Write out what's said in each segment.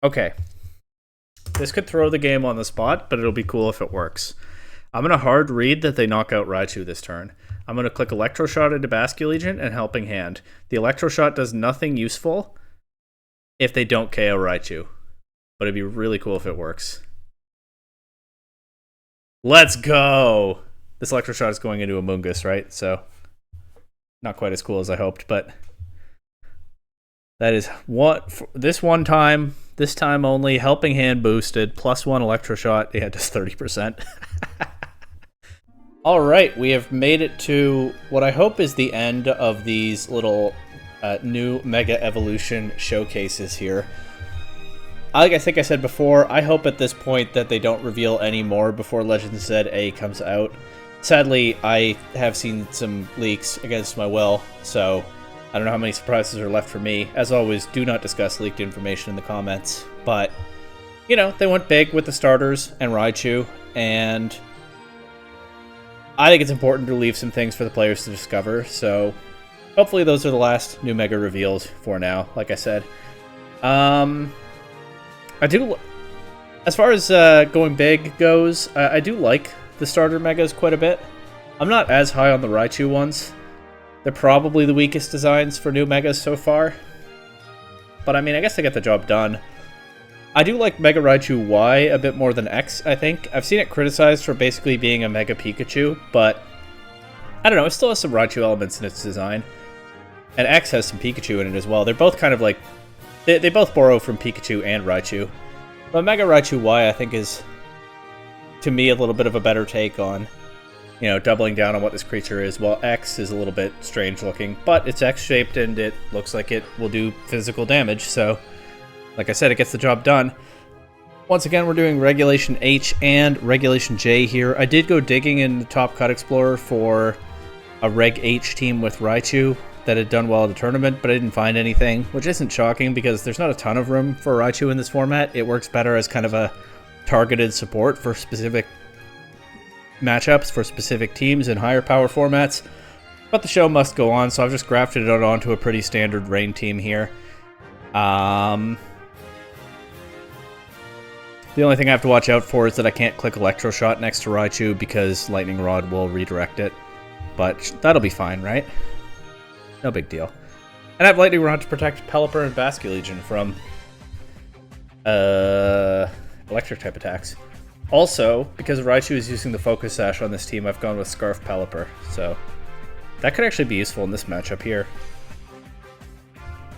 Okay. This could throw the game on the spot, but it'll be cool if it works. I'm going to hard read that they knock out Raichu this turn. I'm going to click Electroshot into Basculegion and Helping Hand. The Electroshot does nothing useful if they don't KO Raichu. But it'd be really cool if it works. Let's go! This Electroshot is going into Amoonguss, right? So, not quite as cool as I hoped, but that is what this time only, Helping Hand boosted, +1 Electroshot. Yeah, just 30%. Alright, we have made it to what I hope is the end of these little new Mega Evolution showcases here. Like I think I said before, I hope at this point that they don't reveal any more before Legends ZA comes out. Sadly, I have seen some leaks against my will, so I don't know how many surprises are left for me. As always, do not discuss leaked information in the comments, but, you know, they went big with the starters and Raichu, and I think it's important to leave some things for the players to discover, so hopefully those are the last new Mega reveals for now, like I said. I do, as far as going big goes, I do like the starter Megas quite a bit. I'm not as high on the Raichu ones. They're probably the weakest designs for new Megas so far. But I mean, I guess they get the job done. I do like Mega Raichu Y a bit more than X, I think. I've seen it criticized for basically being a Mega Pikachu, but I don't know, it still has some Raichu elements in its design. And X has some Pikachu in it as well. They're both kind of like, they both borrow from Pikachu and Raichu. But Mega Raichu Y, I think, is, to me, a little bit of a better take on, you know, doubling down on what this creature is, while X is a little bit strange looking, but it's X-shaped and it looks like it will do physical damage, so like I said, it gets the job done. Once again, we're doing Regulation H and Regulation J here. I did go digging in the Top Cut Explorer for a Reg H team with Raichu that had done well at the tournament, but I didn't find anything, which isn't shocking because there's not a ton of room for Raichu in this format. It works better as kind of a targeted support for specific matchups, for specific teams in higher power formats. But the show must go on, so I've just grafted it onto a pretty standard rain team here. The only thing I have to watch out for is that I can't click Electroshot next to Raichu because Lightning Rod will redirect it. But that'll be fine, right? No big deal. And I have Lightning Rod to protect Pelipper and Basculegion from electric type attacks. Also, because Raichu is using the Focus Sash on this team, I've gone with Scarf Pelipper, so that could actually be useful in this matchup here.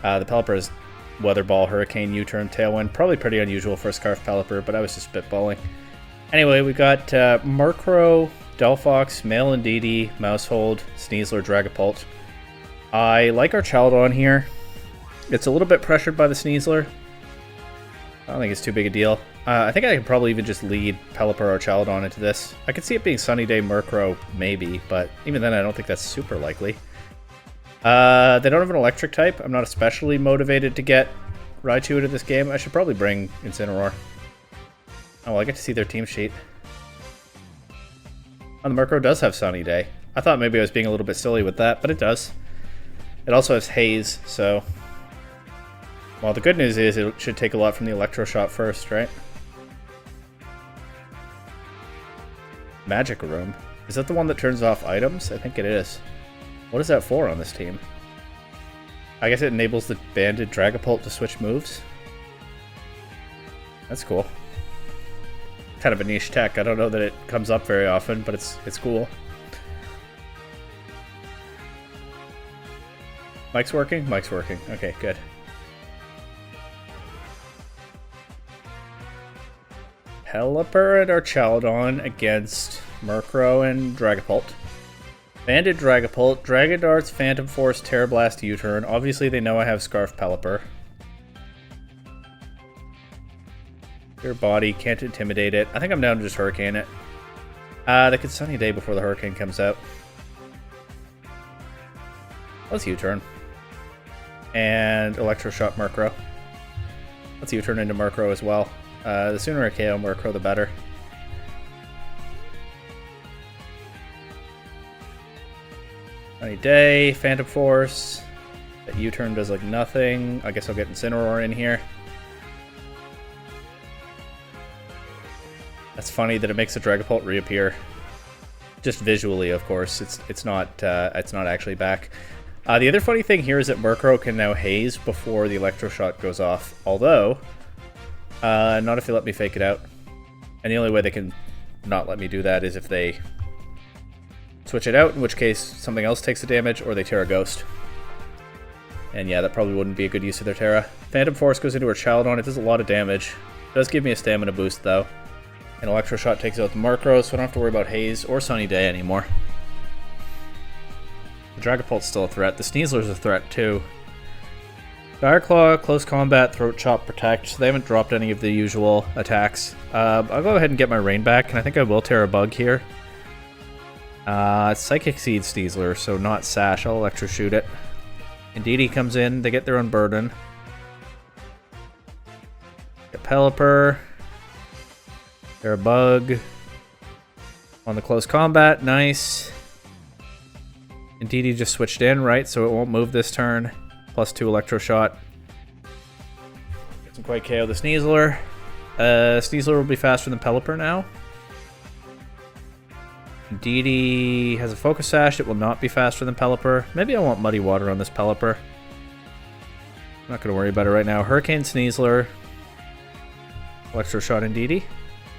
The Pelipper is Weather Ball, Hurricane, U-Turn, Tailwind. Probably pretty unusual for a Scarf Pelipper, but I was just spitballing. Anyway, we got Murkrow, Delphox, Male Indeedee, Mousehold, Sneasler, Dragapult. I like our Chaldon here. It's a little bit pressured by the Sneasler. I don't think it's too big a deal. I think I could probably even just lead Pelipper or Chaldon into this. I could see it being Sunny Day Murkrow, maybe, but even then I don't think that's super likely. They don't have an electric type. I'm not especially motivated to get Raichu into this game. I should probably bring Incineroar. Oh, well, I get to see their team sheet. Oh, the Murkrow does have Sunny Day. I thought maybe I was being a little bit silly with that, but it does. It also has Haze, so... Well, the good news is it should take a lot from the Electroshot first, right? Magic Room. Is that the one that turns off items? I think it is. What is that for on this team? I guess it enables the banded Dragapult to switch moves. That's cool. Kind of a niche tech. I don't know that it comes up very often, but it's cool. Mic's working? Mic's working. Okay, good. Pelipper and our Chaldon against Murkrow and Dragapult. Banded Dragapult, Dragon Darts, Phantom Force, Terra Blast, U-Turn. Obviously they know I have Scarf Pelipper. Your body, can't intimidate it. I think I'm down to just Hurricane it. They could Sunny Day before the Hurricane comes out. Let's U-Turn. And Electroshock Murkrow. Let's U-Turn into Murkrow as well. The sooner I KO Murkrow, the better. Sunny Day, Phantom Force. That U-Turn does like nothing. I guess I'll get Incineroar in here. That's funny that it makes the Dragapult reappear. Just visually, of course. It's not actually back. The other funny thing here is that Murkrow can now haze before the Electroshock goes off. Although, not if they let me fake it out. And the only way they can not let me do that is if they switch it out, in which case something else takes the damage, or they Terra Ghost. And yeah, that probably wouldn't be a good use of their Terra. Phantom Force goes into her Chaldon. It does a lot of damage. It does give me a stamina boost, though. And Electroshot takes out the Murkrow, so I don't have to worry about Haze or Sunny Day anymore. The Dragapult's still a threat. The Sneasler's a threat, too. Dire Claw, Close Combat, Throat Chop, Protect. So they haven't dropped any of the usual attacks. I'll go ahead and get my Rain back, and I think I will Terra Bug here. Psychic Seed Sneasler, so not Sash. I'll Electroshoot it. Indeedee comes in. They get their Unburden. Get Pelipper. Terra Bug. On the Close Combat. Nice. Indeedee just switched in, right? So it won't move this turn. +2 Electroshot. Doesn't quite KO the Sneasler. Sneasler will be faster than Pelipper now. Indeedee has a Focus Sash. It will not be faster than Pelipper. Maybe I want Muddy Water on this Pelipper. I'm not going to worry about it right now. Hurricane Sneasler. Electroshot Indeedee.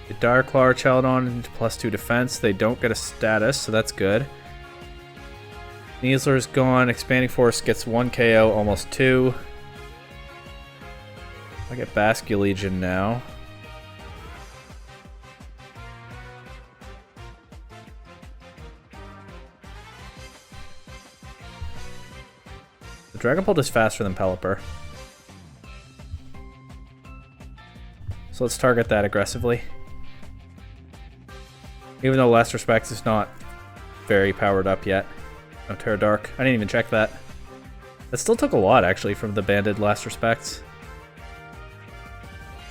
The Dire Claw Chaldon into +2 defense. They don't get a status, so that's good. Sneasler's gone. Expanding Force gets 1 KO, almost 2. I get Basculegion now. The Dragapult is faster than Pelipper. So let's target that aggressively. Even though Last Respects is not very powered up yet. No Terra Dark. I didn't even check that. That still took a lot, actually, from the banded Last Respects.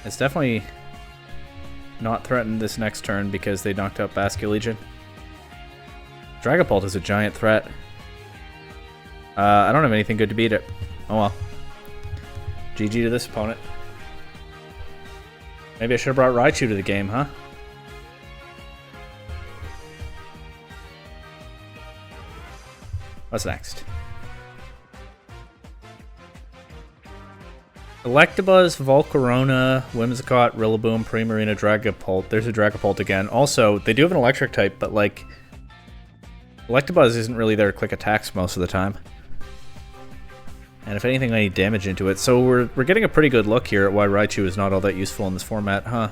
It's definitely not threatened this next turn because they knocked out Basculegion. Dragapult is a giant threat. I don't have anything good to beat it. Oh well. GG to this opponent. Maybe I should have brought Raichu to the game, huh? What's next? Electabuzz, Volcarona, Whimsicott, Rillaboom, Primarina, Dragapult. There's a Dragapult again. Also, they do have an electric type, but like... Electabuzz isn't really there to click attacks most of the time. And if anything, I need damage into it. So we're getting a pretty good look here at why Raichu is not all that useful in this format, huh?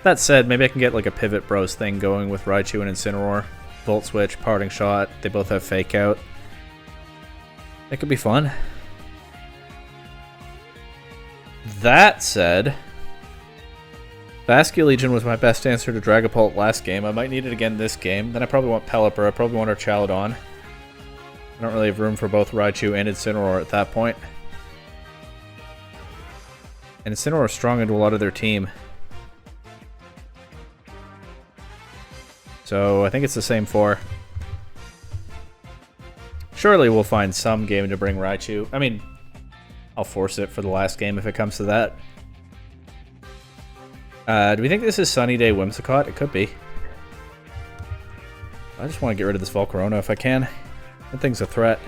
That said, maybe I can get like a Pivot Bros thing going with Raichu and Incineroar. Volt Switch, Parting Shot. They both have Fake Out. It could be fun. That said, Basculegion was my best answer to Dragapult last game. I might need it again this game. Then I probably want Pelipper. I probably want our Chaldon. I don't really have room for both Raichu and Incineroar at that point. And Incineroar is strong into a lot of their team. So I think it's the same 4. Surely we'll find some game to bring Raichu. I mean, I'll force it for the last game if it comes to that. Do we think this is Sunny Day Whimsicott? It could be. I just want to get rid of this Volcarona if I can. That thing's a threat.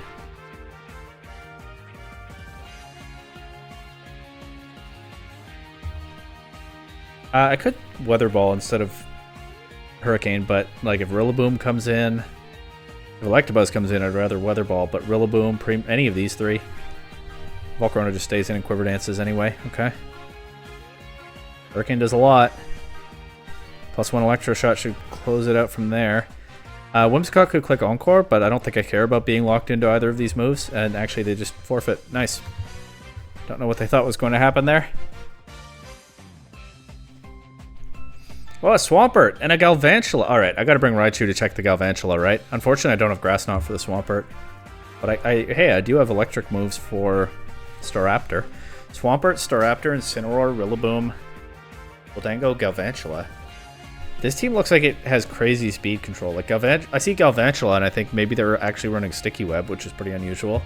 I could Weather Ball instead of Hurricane, but like if Rillaboom comes in, if Electabuzz comes in, I'd rather Weather Ball, but Rillaboom, any of these 3. Volcarona just stays in and Quiver Dances anyway. Okay. Hurricane does a lot. +1 Electroshot should close it out from there. Whimsicott could click Encore, but I don't think I care about being locked into either of these moves, and actually they just forfeit. Nice. Don't know what they thought was going to happen there. Oh, a Swampert and a Galvantula. Alright, I gotta bring Raichu to check the Galvantula, right? Unfortunately, I don't have Grass Knot for the Swampert. But hey, I do have electric moves for Staraptor. Swampert, Staraptor, Incineroar, Rillaboom, Gholdengo, Galvantula. This team looks like it has crazy speed control. Like I see Galvantula and I think maybe they're actually running Sticky Web, which is pretty unusual.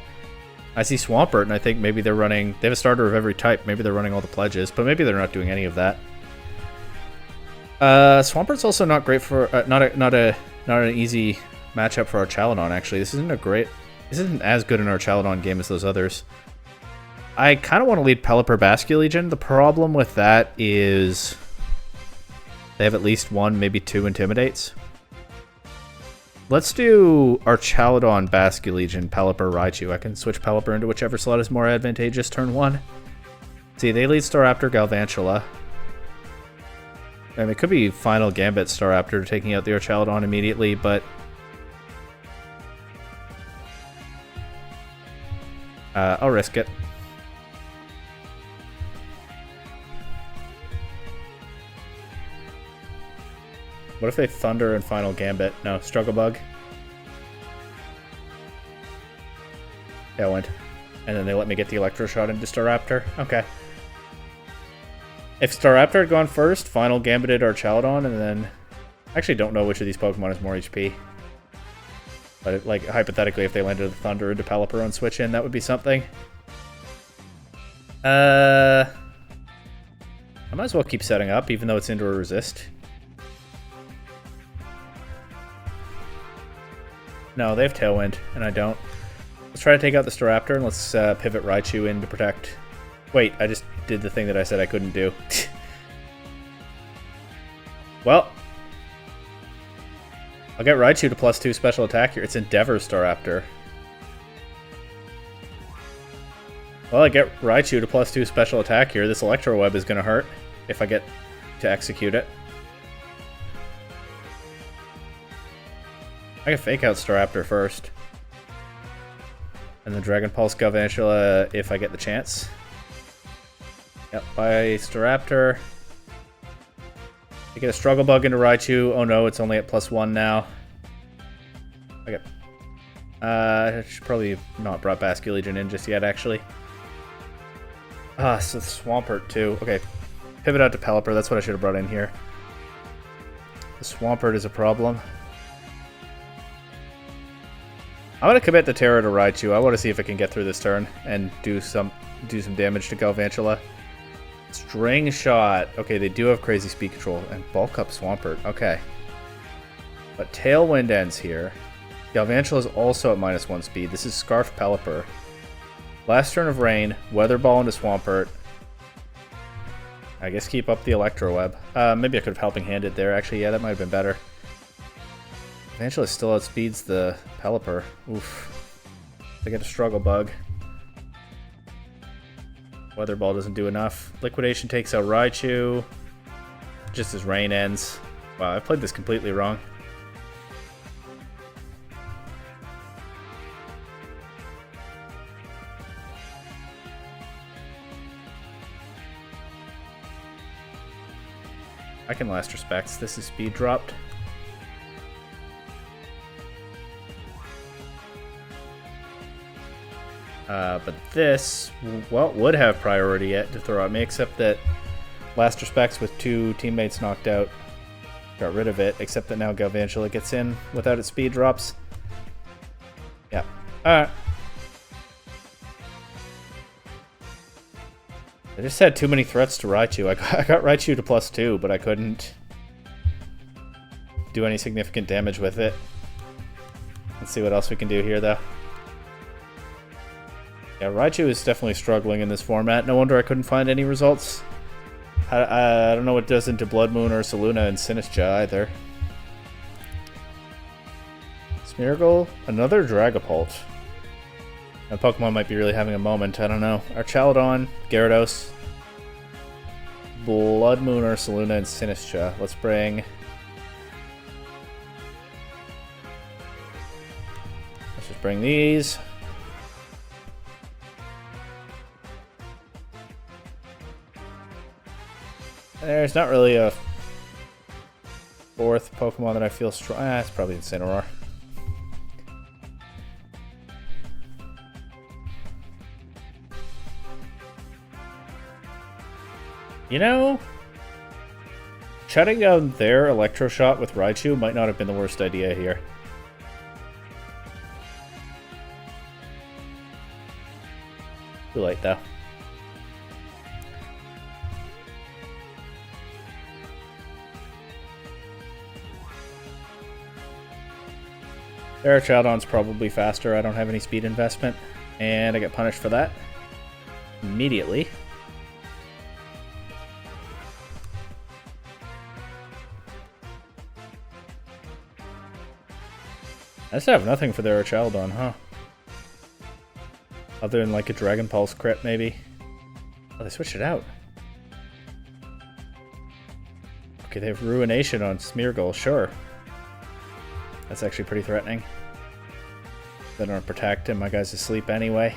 I see Swampert and I think maybe they have a starter of every type. Maybe they're running all the pledges, but maybe they're not doing any of that. Swampert's also not great for not an easy matchup for our Chaladon. Actually, this isn't as good in our Chaladon game as those others. I kind of want to lead Pelipper Bascule Legion. The problem with that is they have at least one, maybe two Intimidates. Let's do our Chaladon Bascule Legion, Pelipper Raichu. I can switch Pelipper into whichever slot is more advantageous turn 1. See, they lead Staraptor Galvantula. And it could be Final Gambit Staraptor taking out the Archaladon immediately, but I'll risk it. What if they Thunder and Final Gambit? No, Struggle Bug. Tailwind. And then they let me get the Electro Shot into Staraptor. Okay. If Staraptor had gone first, Final Gambited or Chaladon, and then... I actually don't know which of these Pokemon has more HP. But, like, hypothetically, if they landed the Thunder into Pelipper on switch in, that would be something. I might as well keep setting up, even though it's into a resist. No, they have Tailwind, and I don't. Let's try to take out the Staraptor, and let's pivot Raichu in to protect. Wait, I just did the thing that I said I couldn't do. Well, I'll get Raichu to +2 special attack here. It's Endeavor Staraptor. Well, I get Raichu to +2 special attack here. This Electro Web is going to hurt if I get to execute it. I can Fake Out Staraptor first. And then Dragon Pulse Galvantula if I get the chance. Yep, by Staraptor. I get a Struggle Bug into Raichu. Oh no, it's only at +1 now. Okay. I should probably not brought Bascule Legion in just yet, actually. So Swampert too. Okay, pivot out to Pelipper. That's what I should have brought in here. The Swampert is a problem. I'm gonna commit the Terror to Raichu. I want to see if I can get through this turn and do some damage to Galvantula. String Shot. Okay, they do have crazy speed control and bulk up Swampert. Okay, but Tailwind ends here. Galvantula is also at -1 speed. This is Scarf Pelipper. Last turn of Rain. Weather Ball into Swampert. I guess keep up the Electro Web. Maybe I could have Helping Handed there. Actually, yeah, that might have been better. Galvantula still outspeeds the Pelipper. Oof. They get a Struggle Bug. Weather Ball doesn't do enough. Liquidation takes out Raichu. Just as Rain ends. Wow, I played this completely wrong. I can Last Respects. This is speed dropped. But this, well, would have priority yet to throw at me, except that Last Respects with 2 teammates knocked out got rid of it, except that now Galvantula gets in without its speed drops. Yeah. Alright. I just had too many threats to Raichu. I got Raichu to +2, but I couldn't do any significant damage with it. Let's see what else we can do here, though. Yeah, Raichu is definitely struggling in this format. No wonder I couldn't find any results. I don't know what it does into Blood Moon or Saluna and Sinistcha either. Smeargle, another Dragapult. That Pokemon might be really having a moment, I don't know. Archaladon, Gyarados, Blood Moon or Saluna and Sinistcha. Let's bring... Let's just bring these. There's not really a 4th Pokemon that I feel strong. It's probably Incineroar. You know, shutting down their Electro Shot with Raichu might not have been the worst idea here. Too late, though. Parachaudon's probably faster. I don't have any speed investment. And I get punished for that. Immediately. I just have nothing for their Parachaudon, huh? Other than like a Dragon Pulse crit, maybe. Oh, they switched it out. Okay, they have Ruination on Smeargle, sure. That's actually pretty threatening. They don't protect him, my guy's asleep anyway.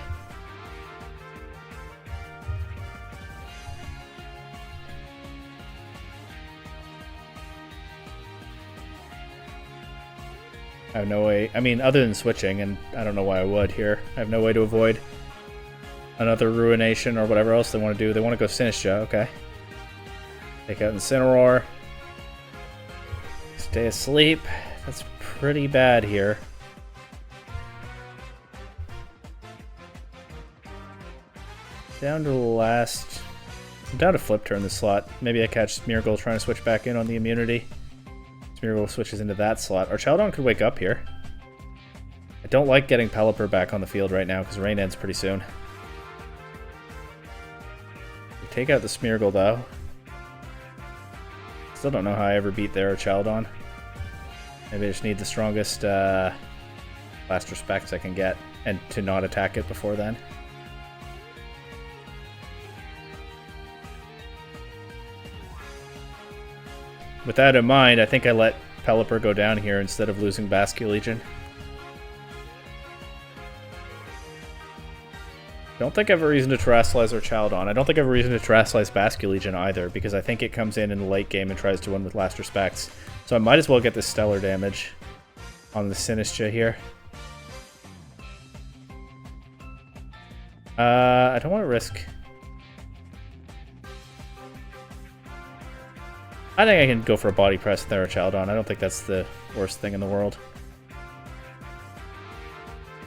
I have no way, I mean, other than switching, and I don't know why I would here. I have no way to avoid another Ruination or whatever else they want to do. They want to go Sinistcha, okay. Take out Incineroar. Stay asleep. That's pretty bad here. Down to the last... I'm down to Flip Turn this slot. Maybe I catch Smeargle trying to switch back in on the immunity. Smeargle switches into that slot. Our Chaldon could wake up here. I don't like getting Pelipper back on the field right now because rain ends pretty soon. We take out the Smeargle though. Still don't know how I ever beat their Chaldon. Maybe I just need the strongest last respects I can get and to not attack it before then. With that in mind, I think I let Pelipper go down here instead of losing Basculegion. Don't think I have a reason to Terrasilize or Chaldon. I don't think I have a reason to Terrasilize Basculegion either, because I think it comes in the late game and tries to win with last respects. So I might as well get this stellar damage on the Sinistcha here. I don't want to risk... I think I can go for a body press there, Chaldon. I don't think that's the worst thing in the world.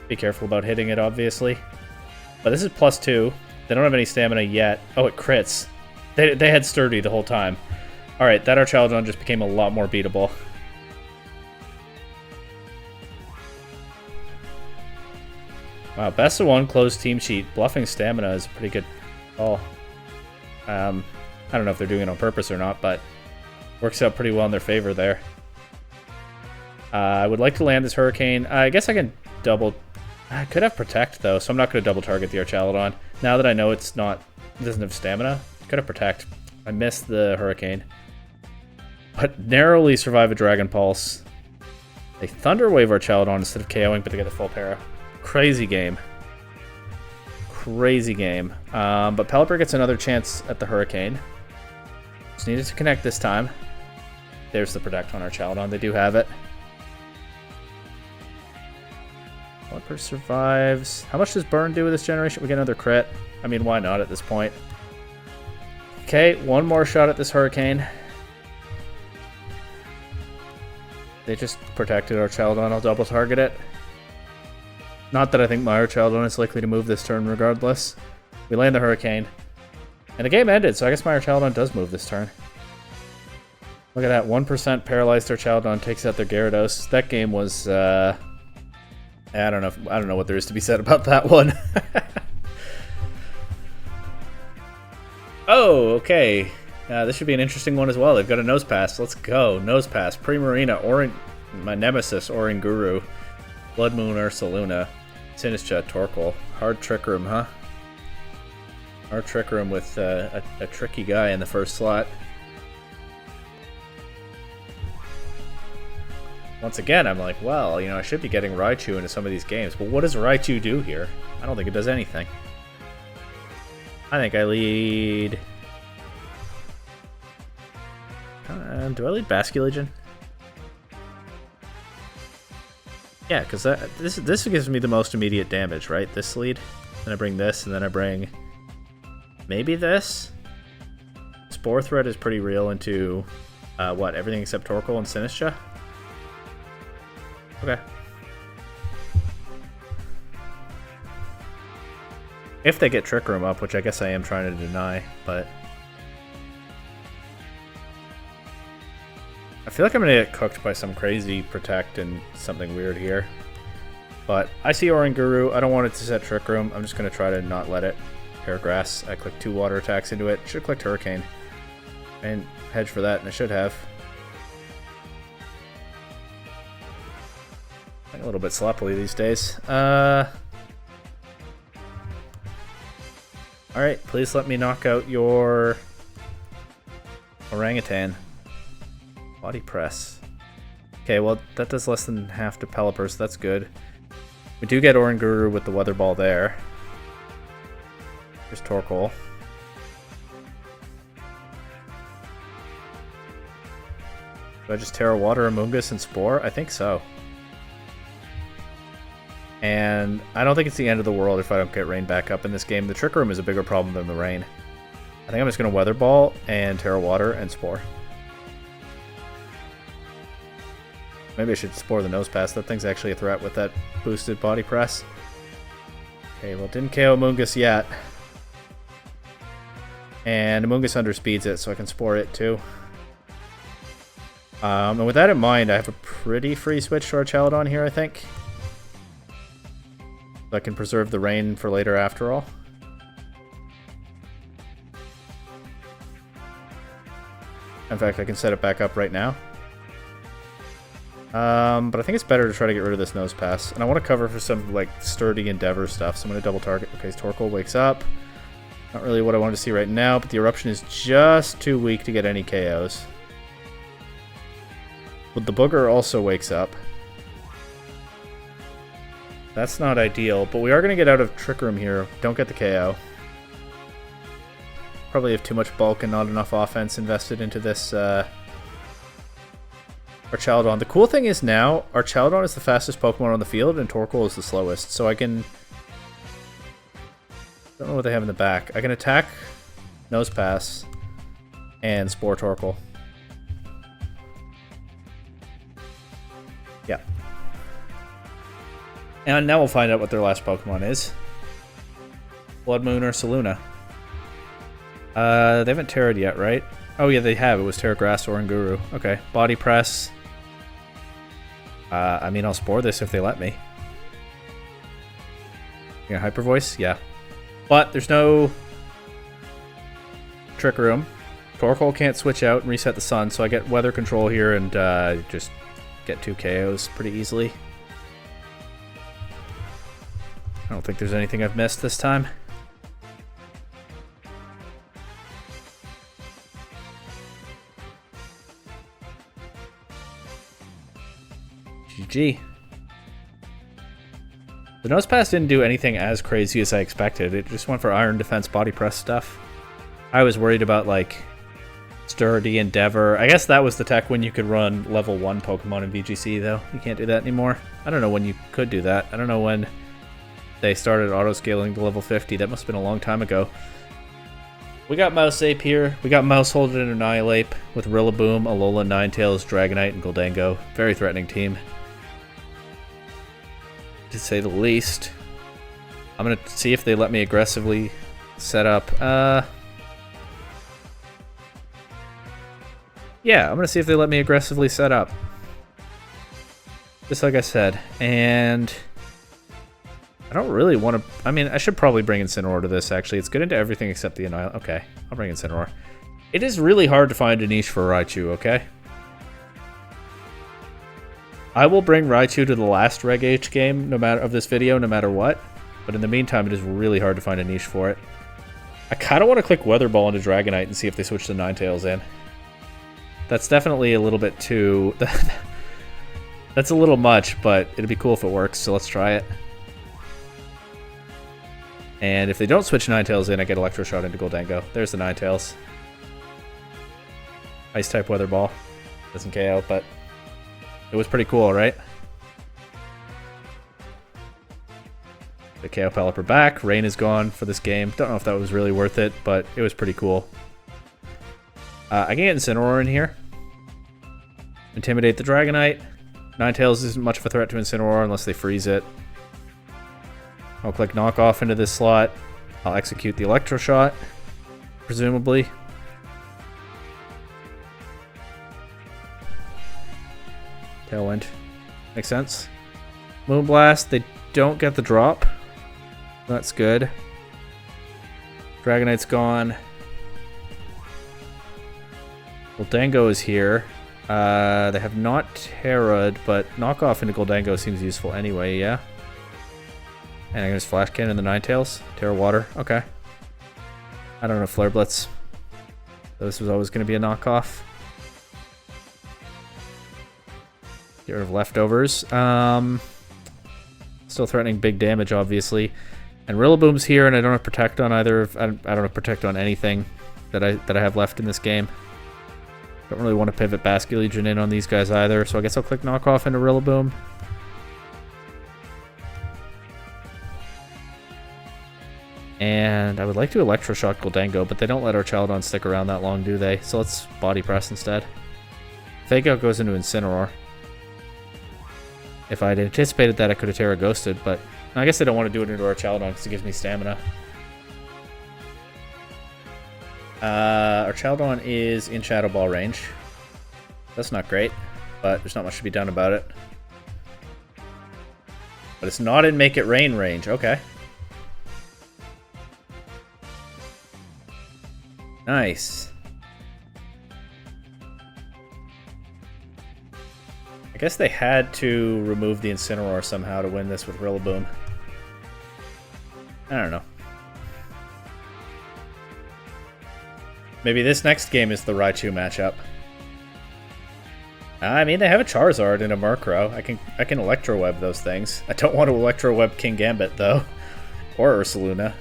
Be careful about hitting it, obviously. But this is +2. They don't have any stamina yet. Oh, it crits. They had Sturdy the whole time. Alright, that Chaldon just became a lot more beatable. Wow, best of 1 closed team sheet. Bluffing stamina is a pretty good call. I don't know if they're doing it on purpose or not, but works out pretty well in their favor there. I would like to land this Hurricane. I guess I can double... I could have Protect, though, so I'm not going to double target the Archaludon. Now that I know it doesn't have stamina, could have Protect. I missed the Hurricane. But narrowly survive a Dragon Pulse. They Thunder Wave Archaludon instead of KOing, but they get the full para. Crazy game. Crazy game. But Pelipper gets another chance at the Hurricane. Just needed to connect this time. There's the Protect on Archaludon. They do have it. Pelipper survives. How much does Burn do with this generation? We get another crit. I mean, why not at this point? Okay, one more shot at this Hurricane. They just protected Archaludon. I'll double target it. Not that I think my Archaludon is likely to move this turn regardless. We land the Hurricane. And the game ended, so I guess my Archaludon does move this turn. Look at that, 1% paralyzed Archaludon takes out their Gyarados. That game was, I don't know what there is to be said about that one. Oh, okay. This should be an interesting one as well. They've got a Nose Pass. Let's go. Nose Pass. Primarina, my Nemesis, Oranguru. Blood Moon, Ursaluna. Sinistcha, Torkoal. Hard Trick Room, huh? Hard Trick Room with a tricky guy in the first slot. Once again, I'm like, well, you know, I should be getting Raichu into some of these games, but what does Raichu do here? I don't think it does anything. I think I lead... do I lead Basculegion? Yeah, because this gives me the most immediate damage, right? This lead. Then I bring this, and then I bring... maybe this? Spore Thread is pretty real into, what, everything except Torkoal and Sinistcha? Okay. If they get Trick Room up, which I guess I am trying to deny, but... I feel like I'm going to get cooked by some crazy Protect and something weird here. But I see Oranguru. I don't want it to set Trick Room. I'm just going to try to not let it. Paragrass. I clicked 2 water attacks into it. Should have clicked Hurricane. And hedge for that, and I should have. A little bit sloppily these days. Alright, please let me knock out your orangutan. Body press. Okay, well, that does less than half to Pelipper, so that's good. We do get Oranguru with the Weather Ball there. Here's Torkoal. Do I just Terra Water, Amoonguss, and Spore? I think so. And I don't think it's the end of the world if I don't get Rain back up in this game. The Trick Room is a bigger problem than the Rain. I think I'm just going to Weather Ball and Terra Water and Spore. Maybe I should Spore the Nose Pass. That thing's actually a threat with that boosted Body Press. Okay, well, didn't KO Amoonguss yet. And Amoonguss underspeeds it, so I can Spore it too. And with that in mind, I have a pretty free switch to our Chaladon here, I think. So I can preserve the Rain for later after all. In fact, I can set it back up right now. But I think it's better to try to get rid of this Nose Pass. And I want to cover for some, like, sturdy Endeavor stuff, so I'm going to double target. Okay, Torkoal wakes up. Not really what I wanted to see right now, but the Eruption is just too weak to get any KOs. But the Booger also wakes up. That's not ideal, but we are going to get out of Trick Room here. Don't get the KO. Probably have too much bulk and not enough offense invested into this, our Chaladon. The cool thing is now, our Chaladon is the fastest Pokemon on the field, and Torkoal is the slowest. So I can... don't know what they have in the back. I can attack Nose Pass and Spore Torkoal. Yeah. And now we'll find out what their last Pokemon is. Blood Moon or Saluna. They haven't Terra'd yet, right? Oh yeah, they have. It was Terra Grass or Oranguru. Okay. Body Press. I mean, I'll Spore this if they let me. Yeah, Hyper Voice? Yeah. But there's no Trick Room. Torkoal can't switch out and reset the sun, so I get Weather Control here and just get 2 KOs pretty easily. I don't think there's anything I've missed this time. GG. The Nose Pass didn't do anything as crazy as I expected. It just went for Iron Defense Body Press stuff. I was worried about, like, Sturdy, Endeavor. I guess that was the tech when you could run level 1 Pokemon in VGC, though. You can't do that anymore. I don't know when you could do that. I don't know when they started auto-scaling to level 50. That must have been a long time ago. We got Mouse Ape here. We got Mouse holding an Annihilape with Rillaboom, Alola, Ninetales, Dragonite, and Goldango. Very threatening team, to say the least. I'm going to see if they let me aggressively set up. Yeah, I'm going to see if they let me aggressively set up. Just like I said. And I don't really want to... I mean, I should probably bring Incineroar to this, actually. It's good into everything except the Annihilate. Okay, I'll bring Incineroar. It is really hard to find a niche for Raichu, okay? I will bring Raichu to the last Reg H game of this video, no matter what. But in the meantime, it is really hard to find a niche for it. I kind of want to click Weather Ball into Dragonite and see if they switch the Ninetales in. That's definitely a little bit too... That's a little much, but it'd be cool if it works, so let's try it. And if they don't switch Ninetales in, I get Electroshock into Goldango. There's the Ninetales. Ice-type Weather Ball. Doesn't KO, but it was pretty cool, right? The KO Pelipper back. Rain is gone for this game. Don't know if that was really worth it, but it was pretty cool. I can get Incineroar in here. Intimidate the Dragonite. Ninetales isn't much of a threat to Incineroar unless they freeze it. I'll click Knockoff into this slot. I'll execute the Electroshot, presumably. Tailwind. Makes sense. Moonblast. They don't get the drop. That's good. Dragonite's gone. Goldango is here. They have not Terra'd, but knockoff into Goldango seems useful anyway, yeah? And I can just Flash Cannon the Ninetales. Terra Water, okay. I don't know, Flare Blitz. This was always going to be a knockoff. Get rid of leftovers. Still threatening big damage, obviously. And Rillaboom's here, and I don't have Protect on either. I don't have Protect on anything that I have left in this game. Don't really want to pivot Basculegion in on these guys either, so I guess I'll click Knockoff into Rillaboom. And I would like to Electroshock Goldango, but they don't let our Chaldon stick around that long, do they? So let's Body Press instead. Fake Out goes into Incineroar. If I'd anticipated that, I could have Terra Ghosted, but I guess I don't want to do it into our Chaldon because it gives me stamina. Our Chaldon is in Shadow Ball range. That's not great, but there's not much to be done about it. But it's not in Make It Rain range. Okay. Nice. I guess they had to remove the Incineroar somehow to win this with Rillaboom. I don't know. Maybe this next game is the Raichu matchup. I mean, they have a Charizard and a Murkrow. I can Electro Web those things. I don't want to Electro Web King Gambit though, or Ursaluna.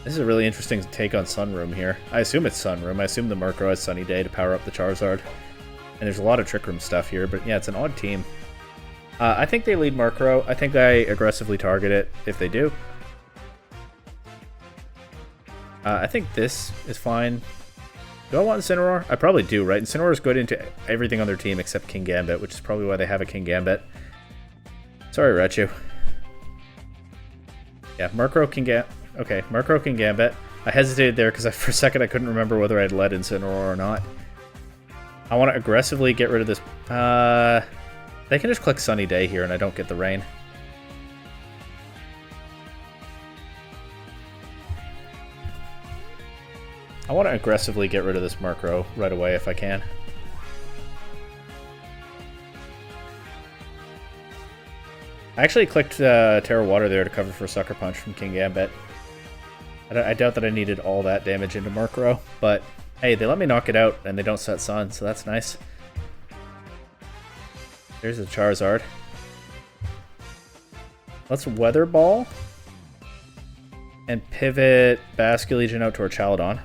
This is a really interesting take on Sunroom here. I assume it's Sunroom. I assume the Murkrow has Sunny Day to power up the Charizard. And there's a lot of Trick Room stuff here, but yeah, it's an odd team. I think they lead Murkrow. I think I aggressively target it if they do. I think this is fine. Do I want Incineroar? I probably do, right? Incineroar is good into everything on their team except King Gambit, which is probably why they have a King Gambit. Sorry, Raichu. Yeah, Murkrow King Gambit. Okay, Murkrow King Gambit. I hesitated there because for a second I couldn't remember whether I'd led Incineroar or not. I want to aggressively get rid of this. They can just click Sunny Day here and I don't get the rain. I want to aggressively get rid of this Murkrow right away if I can. I actually clicked Terra Water there to cover for Sucker Punch from King Gambit. I doubt that I needed all that damage into Murkrow, but hey, they let me knock it out and they don't set Sun, so that's nice. There's a Charizard. Let's Weather Ball and pivot Basculegion out to our Chaldon.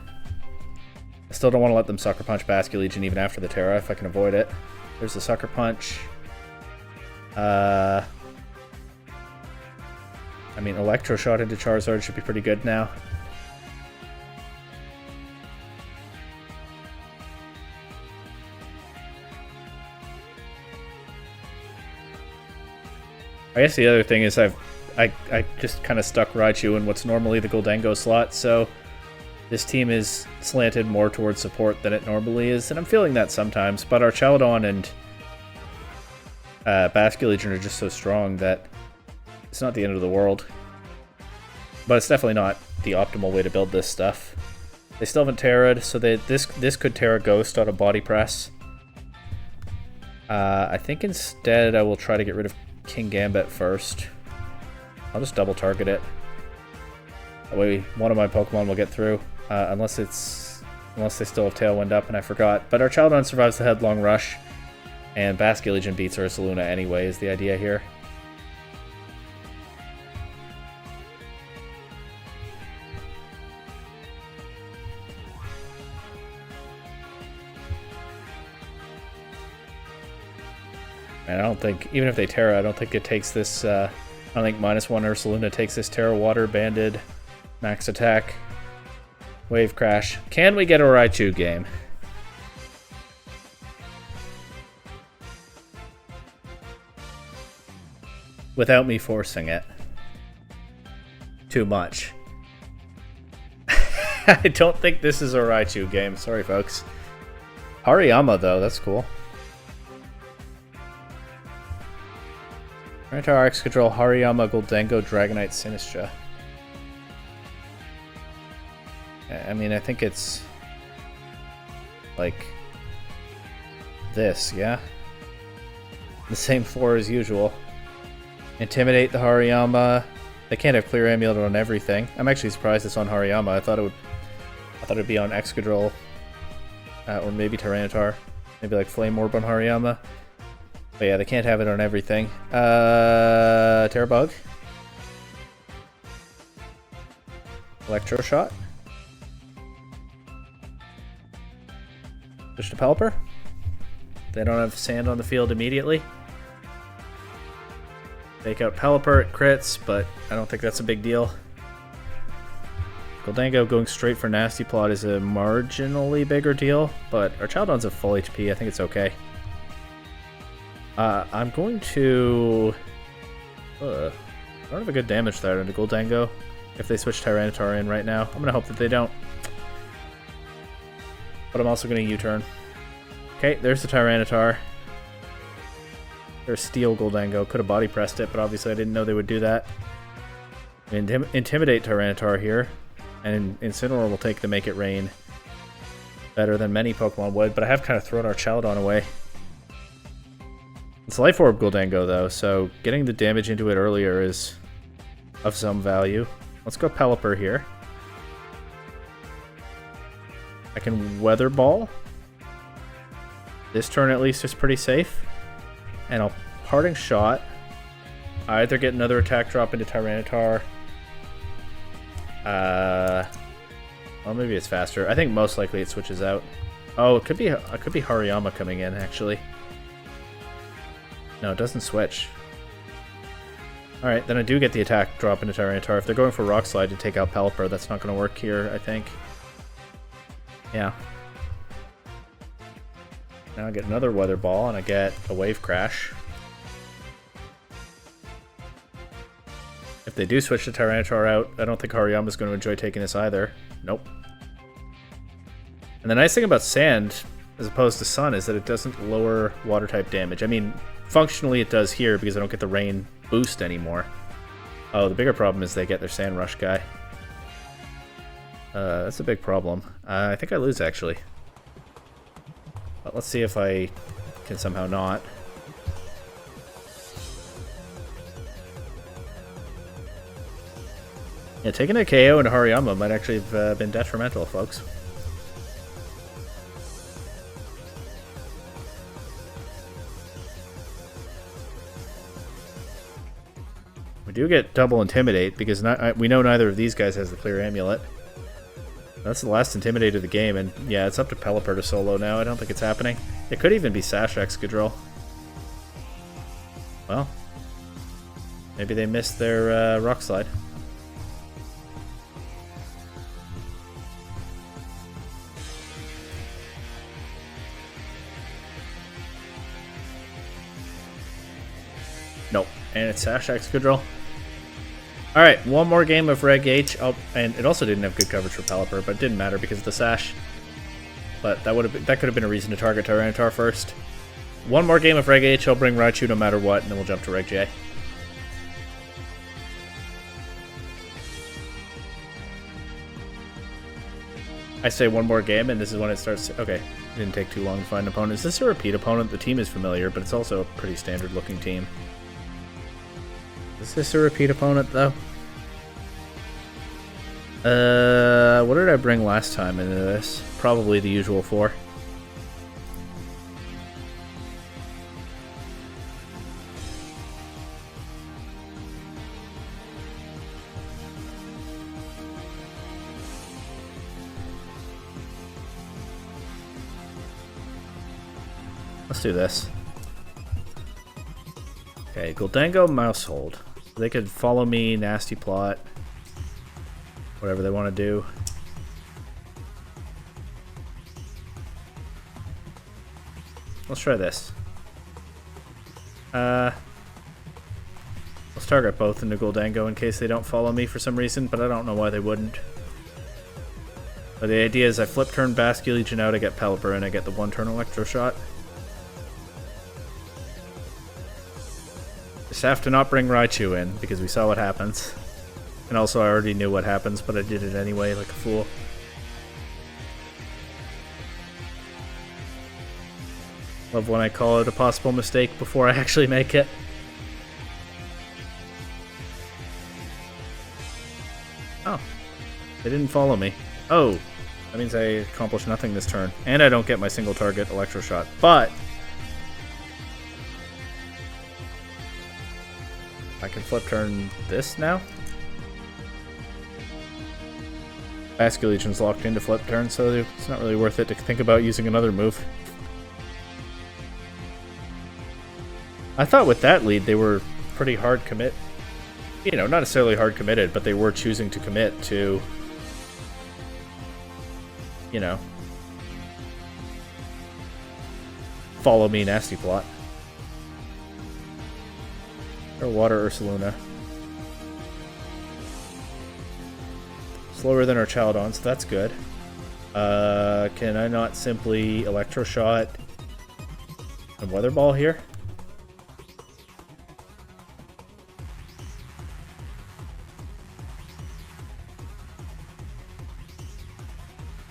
I still don't want to let them Sucker Punch Basculegion even after the Terra if I can avoid it. There's the Sucker Punch. I mean, Electro Shot into Charizard should be pretty good now. I guess the other thing is I just kind of stuck Raichu in what's normally the Goldango slot, so this team is slanted more towards support than it normally is, and I'm feeling that sometimes, but our Chaldon and Basculegion are just so strong that it's not the end of the world. But it's definitely not the optimal way to build this stuff. They still haven't Terra'd, so this could Terra Ghost on a Body Press. I think instead I will try to get rid of King Gambit first. I'll just double target it. That way one of my Pokemon will get through. Unless they still have Tailwind up and I forgot. But our Chaldon survives the Headlong Rush. And Basculegion beats Ursaluna anyway is the idea here. And I don't think, even if they Terra, I don't think it takes this, I don't think -1 Ursaluna takes this Terra Water, Banded, Max Attack, Wave Crash. Can we get a Raichu game? Without me forcing it. Too much. I don't think this is a Raichu game. Sorry, folks. Hariyama, though. That's cool. Tyranitar, Excadrill, Hariyama, Goldengo, Dragonite, Sinistcha. I mean, I think it's like this, yeah? The same 4 as usual. Intimidate the Hariyama. They can't have Clear Amulet on everything. I'm actually surprised it's on Hariyama. I thought it'd be on Excadrill, or maybe Tyranitar. Maybe like Flame Orb on Hariyama. But yeah, they can't have it on everything. Terra Bug. Electro Shot. Switch to Pelipper. They don't have sand on the field immediately. Take out Pelipper, it crits, but I don't think that's a big deal. Goldango going straight for Nasty Plot is a marginally bigger deal, but our Chowdon's at full HP. I think it's okay. I'm going to... I don't have a good damage threat into Goldango. If they switch Tyranitar in right now, I'm going to hope that they don't. But I'm also going to U-turn. Okay, there's the Tyranitar. There's Steel Goldango. Could have body pressed it, but obviously I didn't know they would do that. Intimidate Tyranitar here. And Incineroar will take the Make It Rain better than many Pokemon would, but I have kind of thrown our Chowdon away. It's Life Orb Goldango though, so getting the damage into it earlier is of some value. Let's go Pelipper here. I can Weather Ball. This turn at least is pretty safe. And I'll Parting Shot. I either get another attack drop into Tyranitar. Well, maybe it's faster. I think most likely it switches out. Oh, it could be Hariyama coming in actually. No, it doesn't switch. All right, then I do get the attack drop into Tyranitar. If they're going for Rock Slide to take out Pelipper, that's not going to work here, I think. Yeah. Now I get another Weather Ball, and I get a Wave Crash. If they do switch the Tyranitar out, I don't think Hariyama's going to enjoy taking this either. Nope. And the nice thing about Sand, as opposed to Sun, is that it doesn't lower Water-type damage. I mean, functionally it does here because I don't get the Rain boost anymore. Oh, the bigger problem is they get their Sand Rush guy. That's a big problem. I think I lose, actually. But let's see if I can somehow not. Yeah, taking a KO into Hariyama might actually have been detrimental, folks. We do get double Intimidate because we know neither of these guys has the Clear Amulet. That's the last Intimidate of the game, and yeah, it's up to Pelipper to solo now. I don't think it's happening. It could even be Sash Excadrill. Well, maybe they missed their Rock Slide. Nope, and it's Sash Excadrill. Alright, one more game of Reg H. Oh, and it also didn't have good coverage for Pelipper, but it didn't matter because of the Sash. But that could have been a reason to target Tyranitar first. One more game of Reg H, I'll bring Raichu no matter what, and then we'll jump to Reg J. I say one more game, and this is when it starts. Okay, it didn't take too long to find an opponent. Is this a repeat opponent? The team is familiar, but it's also a pretty standard looking team. Is this a repeat opponent, though? What did I bring last time into this? Probably the usual 4. Let's do this. Okay, Goldango, Mousehold. They could follow me, Nasty Plot, whatever they want to do. Let's try this. Let's target both into Goldango in case they don't follow me for some reason, but I don't know why they wouldn't. But the idea is I flip turn Basculegion out, I get Pelipper, and I get the 1-turn Electro Shot. Just have to not bring Raichu in, because we saw what happens. And also I already knew what happens, but I did it anyway like a fool. Love when I call it a possible mistake before I actually make it. Oh. They didn't follow me. Oh. That means I accomplished nothing this turn. And I don't get my single target Electro Shot. But I can flip turn this now. Basculegion's locked into flip turn, so it's not really worth it to think about using another move. I thought with that lead they were pretty hard commit. You know, not necessarily hard committed, but they were choosing to commit to, you know, follow me nasty plot. Or water Ursaluna. Slower than our Chaldon, so that's good. Can I not simply Electro Shot and Weather Ball here?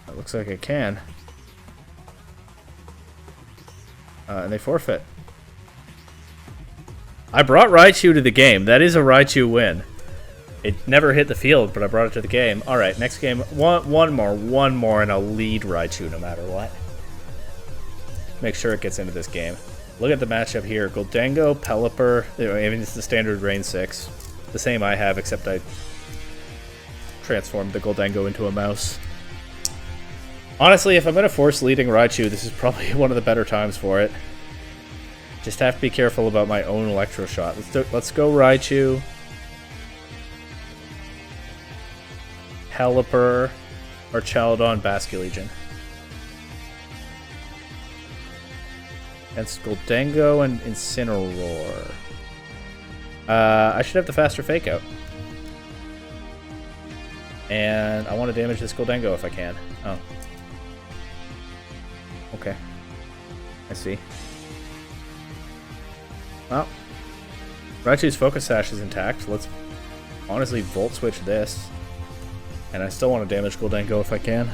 That looks like I can. And they forfeit. I brought Raichu to the game. That is a Raichu win. It never hit the field, but I brought it to the game. Alright, next game. One more, and I'll lead Raichu no matter what. Make sure it gets into this game. Look at the matchup here. Goldango, Pelipper. I mean, it's the standard Rain 6. The same I have, except I transformed the Goldango into a mouse. Honestly, if I'm going to force leading Raichu, this is probably one of the better times for it. Just have to be careful about my own Electro Shot. Let's go Raichu. Pelipper, or Chaldon, Basculegion. And Goldango and Incineroar. I should have the faster Fake Out. And I want to damage this Goldango if I can. Oh. Okay. I see. Well, Raichu's Focus Sash is intact. Let's honestly Volt Switch this. And I still want to damage Goldango if I can.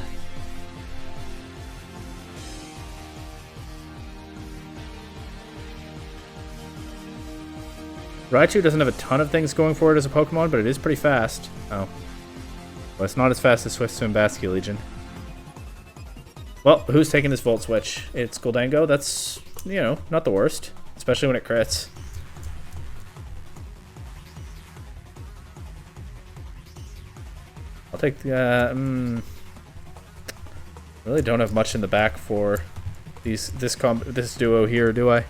Raichu doesn't have a ton of things going for it as a Pokemon, but it is pretty fast. Oh. Well, it's not as fast as Swift Swim Basculegion. Well, who's taking this Volt Switch? It's Goldango. That's, you know, not the worst. Especially when it crits. I'll take the, really don't have much in the back for this duo here, do I?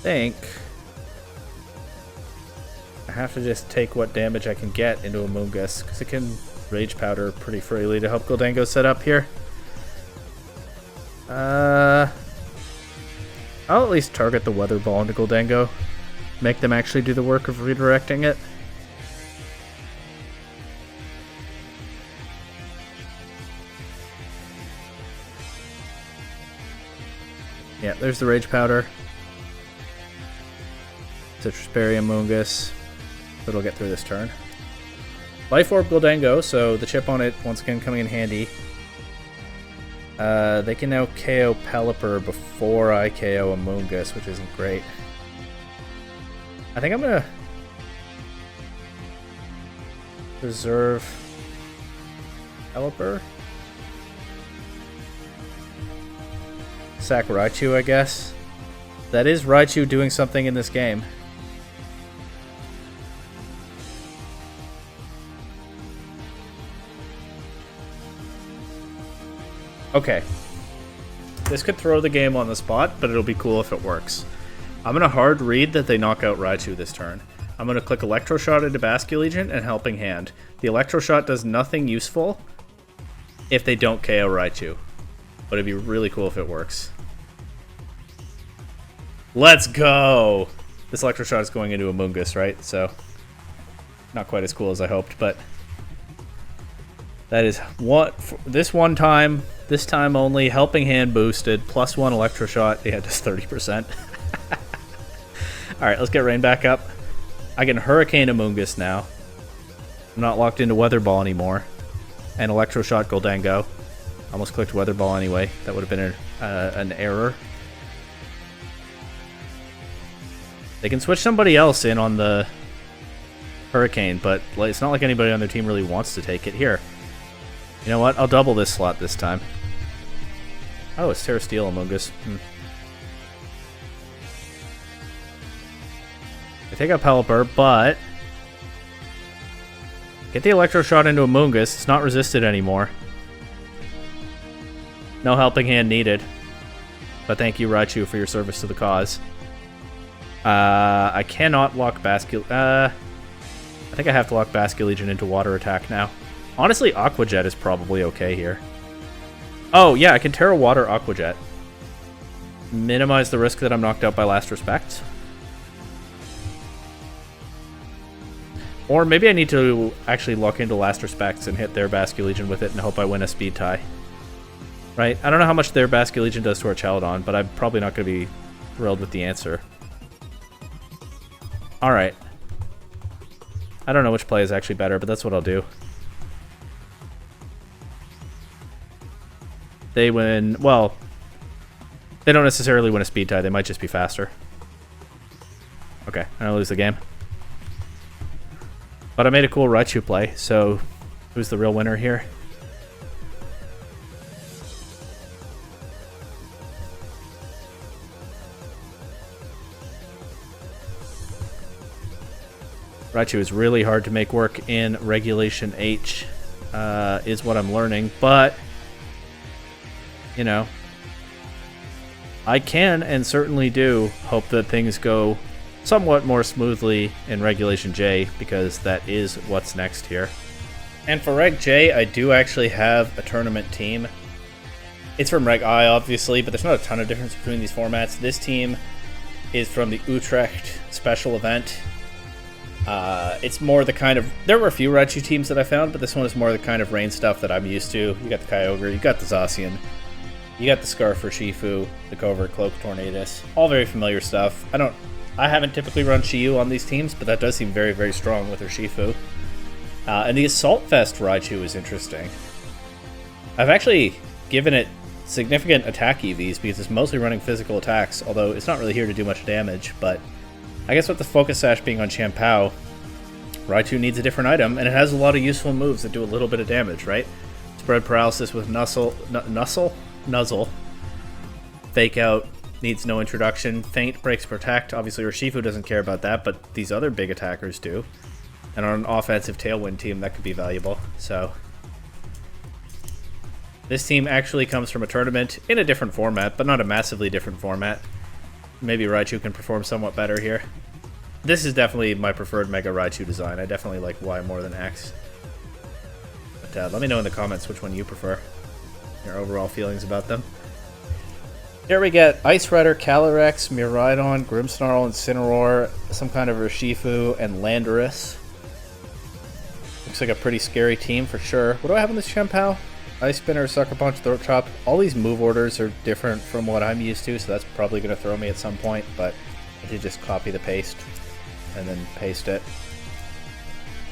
Think I have to just take what damage I can get into a Moongus, because it can Rage Powder pretty freely to help Goldango set up here. I'll at least target the Weather Ball into Goldango. Make them actually do the work of redirecting it. Yeah, there's the Rage Powder. Citrus Berry and Moongus. It'll get through this turn. Life Orb Goldango, so the chip on it once again coming in handy. They can now KO Pelipper before I KO a Moongus, which isn't great. I think I'm gonna reserve Pelipper. Sack Raichu, I guess. That is Raichu doing something in this game. Okay. This could throw the game on the spot, but it'll be cool if it works. I'm going to hard read that they knock out Raichu this turn. I'm going to click Electro Shot into Basculegion and Helping Hand. The Electro Shot does nothing useful if they don't KO Raichu. But it'd be really cool if it works. Let's go! This Electro Shot is going into a Moongus, right? So, not quite as cool as I hoped, but That is what this one time. This time only. Helping Hand boosted. +1 Electro Shot. Yeah, just 30%. Alright, let's get Rain back up. I can Hurricane Amoonguss now. I'm not locked into Weather Ball anymore. And Electro Shot Goldango. Almost clicked Weather Ball anyway. That would have been an error. They can switch somebody else in on the Hurricane, but it's not like anybody on their team really wants to take it. Here. You know what? I'll double this slot this time. Oh, it's Terra Steel Amoonguss. I take out Pelipper, but get the Electro Shot into Amoonguss. It's not resisted anymore. No Helping Hand needed. But thank you, Raichu, for your service to the cause. I cannot lock Bascule... I think I have to lock Basculegion into Water Attack now. Honestly, Aqua Jet is probably okay here. Oh, yeah, I can Terra Water Aqua Jet. Minimize the risk that I'm knocked out by Last Respect. Or maybe I need to actually lock into Last Respects and hit their Basculegion with it and hope I win a speed tie. Right? I don't know how much their Basculegion does to our Chaladon, but I'm probably not going to be thrilled with the answer. Alright. I don't know which play is actually better, but that's what I'll do. They win... Well, they don't necessarily win a speed tie. They might just be faster. Okay, I lose the game. But I made a cool Raichu play, so who's the real winner here? Raichu is really hard to make work in Regulation H, is what I'm learning, but, you know, I can and certainly do hope that things go somewhat more smoothly in Regulation J, because that is what's next here. And for Reg J, I do actually have a tournament team. It's from Reg I, obviously, but there's not a ton of difference between these formats. This team is from the Utrecht special event. It's more the kind of... There were a few Raichu teams that I found, but this one is more the kind of rain stuff that I'm used to. You got the Kyogre, you got the Zacian, you got the Scarf for Shifu, the Covert Cloak Tornadus. All very familiar stuff. I haven't typically run Shiyu on these teams, but that does seem very, very strong with her Shifu. And the Assault Vest Raichu is interesting. I've actually given it significant attack EVs because it's mostly running physical attacks, although it's not really here to do much damage, but I guess with the Focus Sash being on Champao, Raichu needs a different item, and it has a lot of useful moves that do a little bit of damage, right? Spread Paralysis with Nuzzle. Fake Out needs no introduction. Feint breaks Protect. Obviously, Urshifu doesn't care about that, but these other big attackers do. And on an offensive Tailwind team, that could be valuable. So this team actually comes from a tournament in a different format, but not a massively different format. Maybe Raichu can perform somewhat better here. This is definitely my preferred Mega Raichu design. I definitely like Y more than X. But let me know in the comments which one you prefer. Your overall feelings about them. Here we get Ice Rider, Calyrex, Miraidon, Grimmsnarl, Incineroar, some kind of Urshifu, and Landorus. Looks like a pretty scary team for sure. What do I have on this Champao? Ice Spinner, Sucker Punch, Throat Chop. All these move orders are different from what I'm used to, so that's probably going to throw me at some point, but I did just copy the paste and then paste it.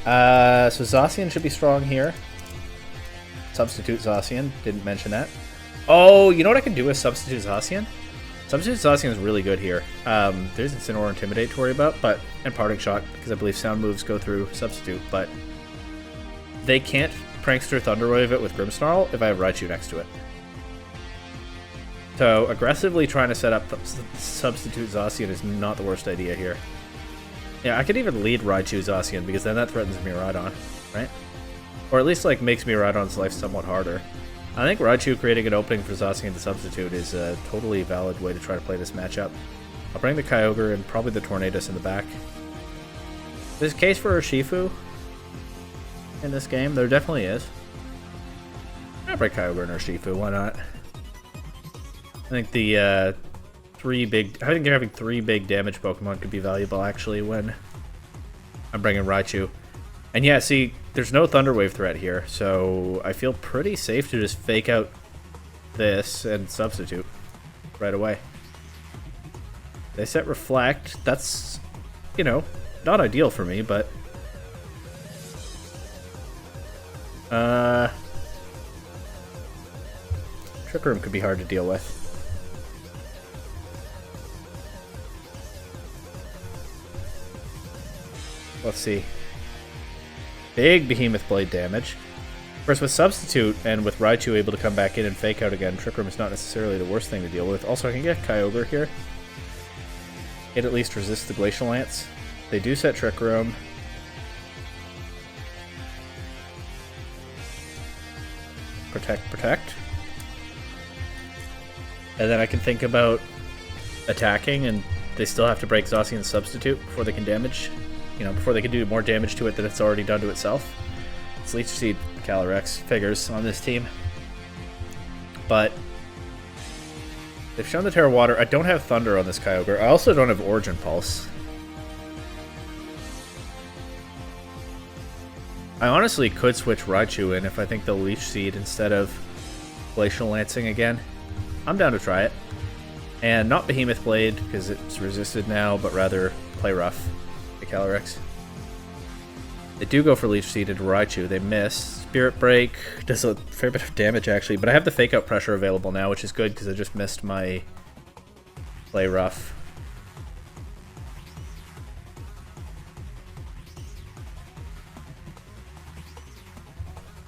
So Zacian should be strong here. Substitute Zacian, didn't mention that. Oh, you know what I can do with Substitute Zacian? Substitute Zacian is really good here. There's Incineroar Intimidate to worry about, and Parting Shot, because I believe sound moves go through Substitute, but they can't Prankster Thunderwave it with Grimmsnarl if I have Raichu next to it. So aggressively trying to set up Substitute Zacian is not the worst idea here. Yeah, I could even lead Raichu Zacian, because then that threatens Miraidon, right? Or at least like makes Miraidon's life somewhat harder. I think Raichu creating an opening for Zacian to Substitute is a totally valid way to try to play this matchup. I'll bring the Kyogre and probably the Tornadus in the back. There's a case for Urshifu in this game. There definitely is. I'll bring Kyogre and Urshifu, why not? I think the I think having 3 big damage Pokemon could be valuable actually when I'm bringing Raichu. And yeah, see, there's no Thunder Wave threat here, so I feel pretty safe to just fake out this and substitute right away. They set Reflect. That's, you know, not ideal for me, but Trick Room could be hard to deal with. Let's see. Big Behemoth Blade damage. Of course, with Substitute and with Raichu able to come back in and fake out again, Trick Room is not necessarily the worst thing to deal with. Also, I can get Kyogre here. It at least resists the Glacial Lance. They do set Trick Room. Protect, protect. And then I can think about attacking, and they still have to break Zacian's Substitute before they can damage. You know, before they can do more damage to it than it's already done to itself. It's Leech Seed Calyrex figures on this team. But they've shown the Terra Water. I don't have Thunder on this Kyogre. I also don't have Origin Pulse. I honestly could switch Raichu in if I think they'll Leech Seed instead of Glacial Lancing again. I'm down to try it. And not Behemoth Blade, because it's resisted now, but rather Play Rough, the Calyrex. They do go for Leech Seed into Raichu. They miss. Spirit Break does a fair bit of damage, actually, but I have the Fake Out Pressure available now, which is good, because I just missed my Play Rough.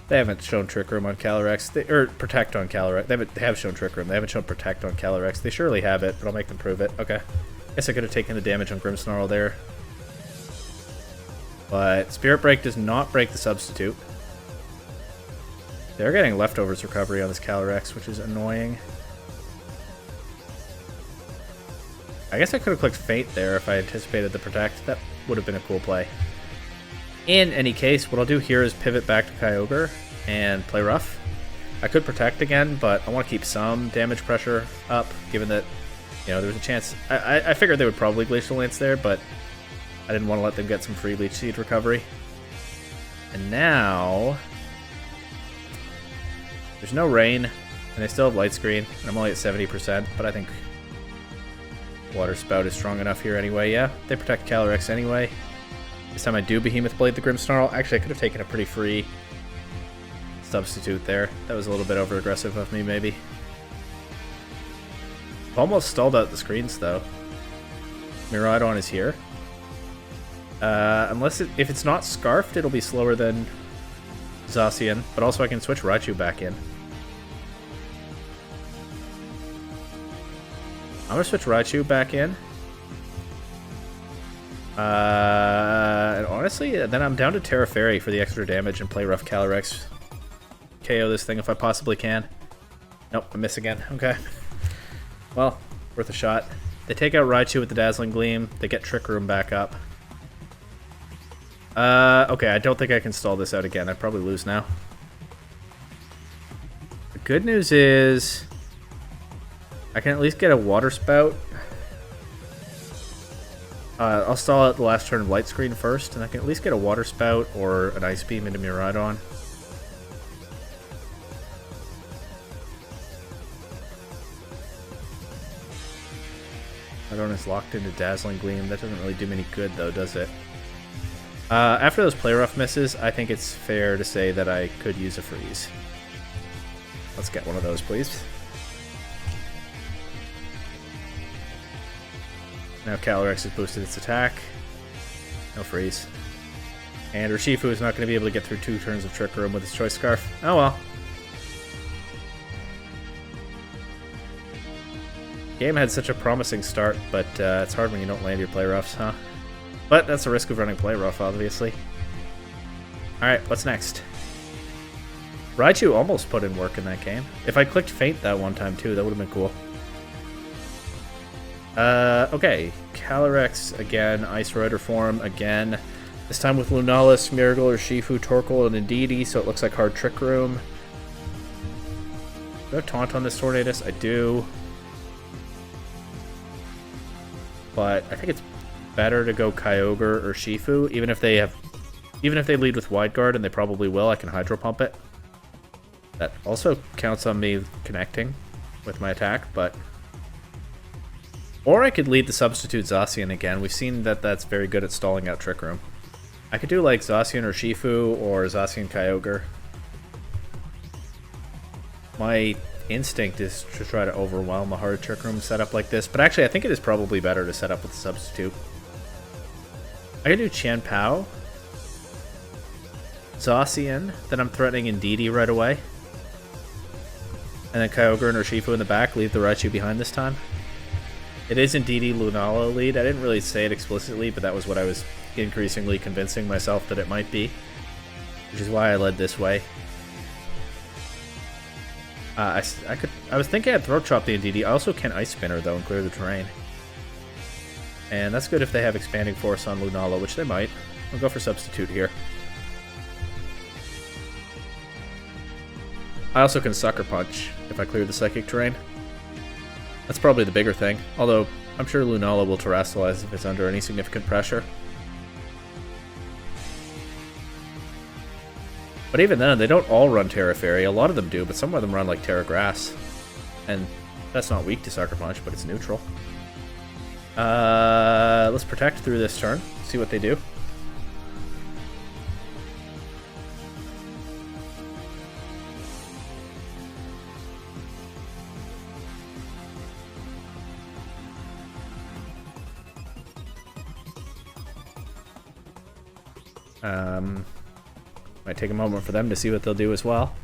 They haven't shown Trick Room on Calyrex, or Protect on Calyrex. They have shown Trick Room. They haven't shown Protect on Calyrex. They surely have it, but I'll make them prove it. Okay. Guess I could have taken the damage on Grimmsnarl there. But Spirit Break does not break the Substitute. They're getting Leftovers recovery on this Calyrex, which is annoying. I guess I could have clicked Faint there if I anticipated the Protect. That would have been a cool play. In any case, what I'll do here is pivot back to Kyogre and play Rough. I could Protect again, but I want to keep some damage pressure up, given that, you know, there's a chance. I figured they would probably Glacial Lance there, but I didn't want to let them get some free Leech Seed recovery. And now there's no rain, and they still have Light Screen, and I'm only at 70%, but I think Water Spout is strong enough here anyway. Yeah, they protect Calyrex anyway. This time I do Behemoth Blade the Grimmsnarl. Actually, I could have taken a pretty free Substitute there. That was a little bit over-aggressive of me, maybe. Almost stalled out the screens, though. Miraidon is here. If it's not Scarfed, it'll be slower than Zacian, but also I can switch Raichu back in. I'm gonna switch Raichu back in. And honestly, then I'm down to Terra Fairy for the extra damage and play Rough Calyrex. KO this thing if I possibly can. Nope, I miss again. Okay. Well, worth a shot. They take out Raichu with the Dazzling Gleam. They get Trick Room back up. Okay, I don't think I can stall this out again. I'd probably lose now. The good news is I can at least get a Water Spout. I'll stall out the last turn of Light Screen first, and I can at least get a Water Spout or an Ice Beam into Miraidon. Miraidon is locked into Dazzling Gleam. That doesn't really do me any good, though, does it? After those Play Rough misses, I think it's fair to say that I could use a Freeze. Let's get one of those, please. Now Calyrex has boosted its attack. No Freeze. And Urshifu is not going to be able to get through 2 turns of Trick Room with his Choice Scarf. Oh well. Game had such a promising start, but it's hard when you don't land your Play Roughs, huh? But that's the risk of running Play Rough, obviously. Alright, what's next? Raichu almost put in work in that game. If I clicked Faint that one time too, that would have been cool. Okay. Calyrex again, Ice Rider form again. This time with Lunalis, Miracle, Urshifu, Torkoal, and Indeedee, so it looks like hard Trick Room. Do I have Taunt on this Tornadus? I do. But I think it's better to go Kyogre or Urshifu, even if they have Even if they lead with Wide Guard, and they probably will, I can Hydro Pump it. That also counts on me connecting with my attack, but... Or I could lead the Substitute Zacian again. We've seen that that's very good at stalling out Trick Room. I could do like Zacian or Shifu or Zacian Kyogre. My instinct is to try to overwhelm a hard Trick Room setup like this, but actually I think it is probably better to set up with the Substitute. I could do Chien-Pao, Zacian, then I'm threatening Indeedee right away. And then Kyogre and Urshifu in the back, leave the Raichu behind this time. It is Indeedee Lunala lead. I didn't really say it explicitly, but that was what I was increasingly convincing myself that it might be. Which is why I led this way. I was thinking I'd Throat Chop the Indeedee. I also can Ice Spinner though and clear the terrain. And that's good if they have Expanding Force on Lunala, which they might. I'll go for Substitute here. I also can Sucker Punch if I clear the Psychic terrain. That's probably the bigger thing, although I'm sure Lunala will Terrastallize if it's under any significant pressure. But even then, they don't all run Terra Fairy. A lot of them do, but some of them run like Terra Grass. And that's not weak to Sucker Punch, but it's neutral. Let's Protect through this turn, see what they do. Might take a moment for them to see what they'll do as well.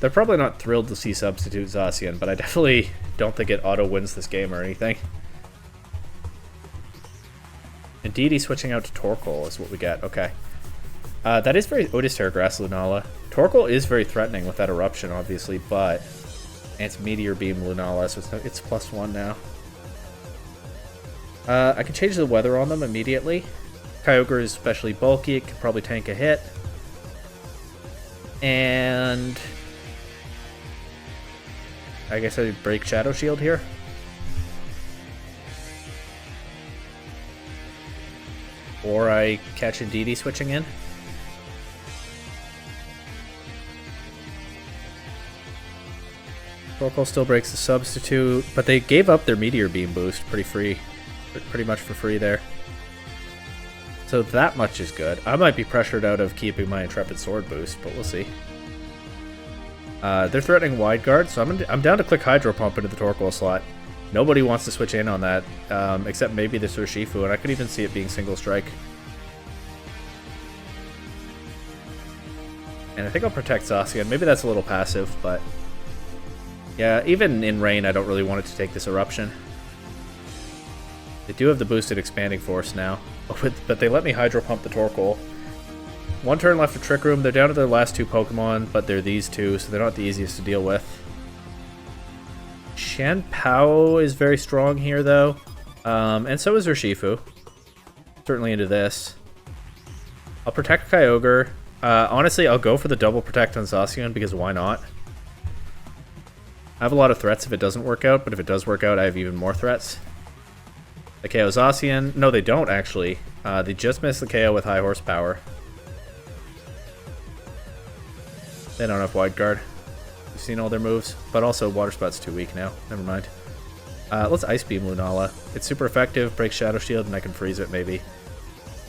They're probably not thrilled to see Substitute Zacian, but I definitely don't think it auto-wins this game or anything. Indeedee switching out to Torkoal is what we get. Okay. That is very... Otis Terra Grass Lunala. Torkoal is very threatening with that Eruption, obviously, but... And it's Meteor Beam Lunala, so it's +1 now. I can change the weather on them immediately. Kyogre is especially bulky, it could probably tank a hit. And I guess I break Shadow Shield here. Or I catch Indeedee switching in. Torkoal still breaks the Substitute, but they gave up their Meteor Beam boost pretty much for free there. So that much is good. I might be pressured out of keeping my Intrepid Sword boost, but we'll see. They're threatening Wide Guard, so I'm down to click Hydro Pump into the Torkoal slot. Nobody wants to switch in on that, except maybe this Urshifu, and I could even see it being single strike. And I think I'll Protect Zacian. Maybe that's a little passive, but... Yeah, even in rain, I don't really want it to take this Eruption. They do have the boosted Expanding Force now, but they let me Hydro Pump the Torkoal. One turn left for Trick Room. They're down to their last two Pokemon, but they're these two, so they're not the easiest to deal with. Chien-Pao is very strong here, though, and so is Urshifu. Certainly into this. I'll Protect Kyogre. Honestly, I'll go for the double Protect on Zacian, because why not? I have a lot of threats if it doesn't work out, but if it does work out, I have even more threats. The KO Zacian. No, they don't, actually. They just missed the KO with high horsepower. They don't have Wide Guard. We've seen all their moves, but also Water Spout's too weak now. Never mind. Let's Ice Beam Lunala. It's super effective, breaks Shadow Shield, and I can freeze it, maybe.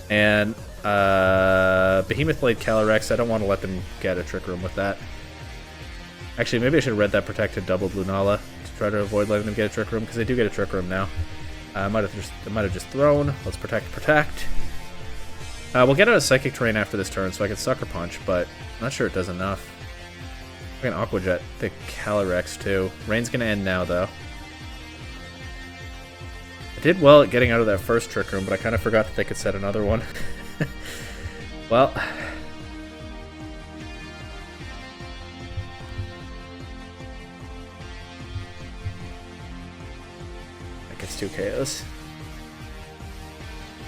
And Behemoth Blade Calyrex, I don't want to let them get a Trick Room with that. Actually, maybe I should have read that Protected doubled Lunala to try to avoid letting them get a Trick Room, because they do get a Trick Room now. I might have just thrown. Let's Protect. We'll get out of Psychic Terrain after this turn, so I can Sucker Punch, but I'm not sure it does enough. I can Aqua Jet the Calyrex, too. Rain's gonna end now, though. I did well at getting out of that first Trick Room, but I kind of forgot that they could set another one. Well... It's 2 KOs.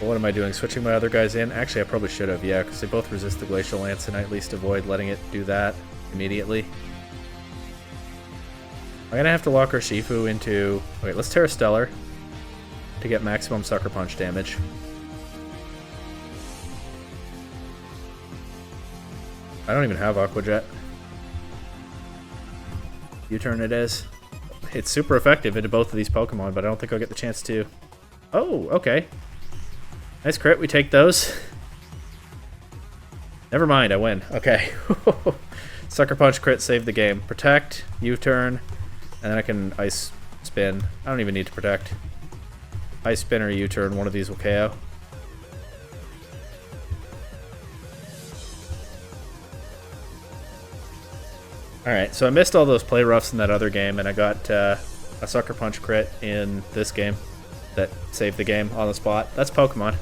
But what am I doing? Switching my other guys in? Actually, I probably should have, yeah, because they both resist the Glacial Lance, and I at least avoid letting it do that immediately. I'm going to have to lock Urshifu into... Wait, let's Terra Stellar to get maximum Sucker Punch damage. I don't even have Aqua Jet. U-turn it is. It's super effective into both of these Pokemon, but I don't think I'll get the chance to. Oh, okay. Nice crit, we take those. Never mind, I win. Okay. Sucker Punch crit, save the game. Protect, U-turn, and then I can Ice Spin. I don't even need to protect. Ice Spin or U-turn, one of these will KO. Alright, so I missed all those play roughs in that other game, and I got a Sucker Punch crit in this game that saved the game on the spot. That's Pokemon.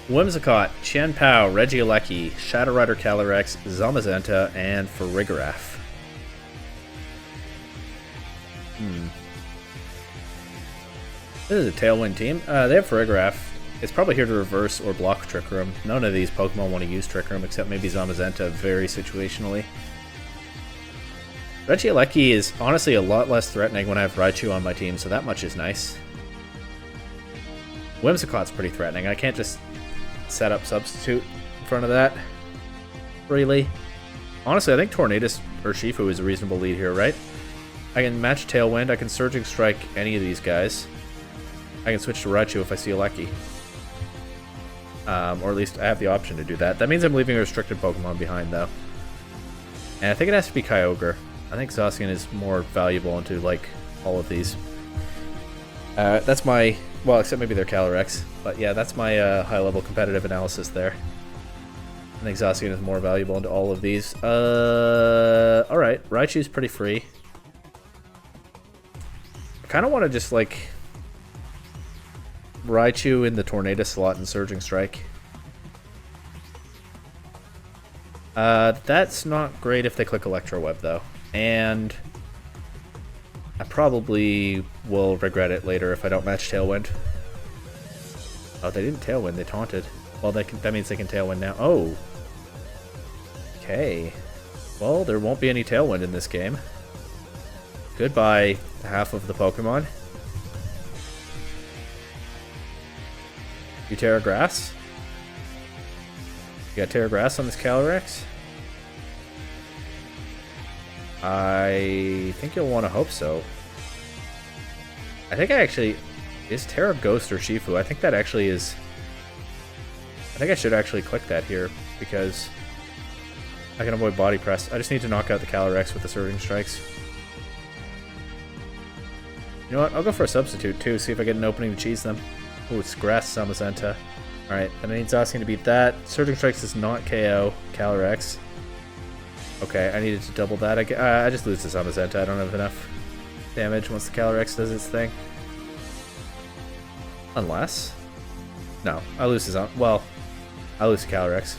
Whimsicott, Chien-Pao, Regieleki, Shadow Rider Calyrex, Zamazenta, and Farigiraf. This is a Tailwind team. They have Farigiraf. It's probably here to reverse or block Trick Room. None of these Pokemon want to use Trick Room, except maybe Zamazenta very situationally. Regieleki is honestly a lot less threatening when I have Raichu on my team, so that much is nice. Whimsicott's pretty threatening. I can't just set up Substitute in front of that freely. Honestly, I think Tornadus or Shifu is a reasonable lead here, right? I can match Tailwind, I can Surging Strike any of these guys. I can switch to Raichu if I see a Lecky. Or at least I have the option to do that. That means I'm leaving a restricted Pokemon behind, though. And I think it has to be Kyogre. I think Zacian is more valuable into, like, all of these. That's my... Well, except maybe they're Calyrex. But yeah, that's my high-level competitive analysis there. I think Zacian is more valuable into all of these. Alright, Raichu's pretty free. I kind of want to just, like... Raichu in the Tornado slot and Surging Strike. That's not great if they click Electro Web, though. And I probably will regret it later if I don't match Tailwind. Oh, they didn't Tailwind, they taunted. Well, that means they can Tailwind now. Oh. Okay. Well, there won't be any Tailwind in this game. Goodbye, half of the Pokemon. You Terra Grass? You got Terra Grass on this Calyrex? I think you'll want to hope so. I think I actually... Is Terra Ghost or Shifu? I think that actually is... I think I should actually click that here, because I can avoid Body Press. I just need to knock out the Calyrex with the Surging Strikes. You know what? I'll go for a Substitute, too, see if I get an opening to cheese them. Ooh, it's Grass Zamazenta. Alright, then I need Zacian to beat that. Surging Strikes does not KO Calyrex. Okay, I needed to double that. I just lose to Zamazenta. I don't have enough damage once the Calyrex does its thing. Unless... No, I lose to Well, I lose to Calyrex.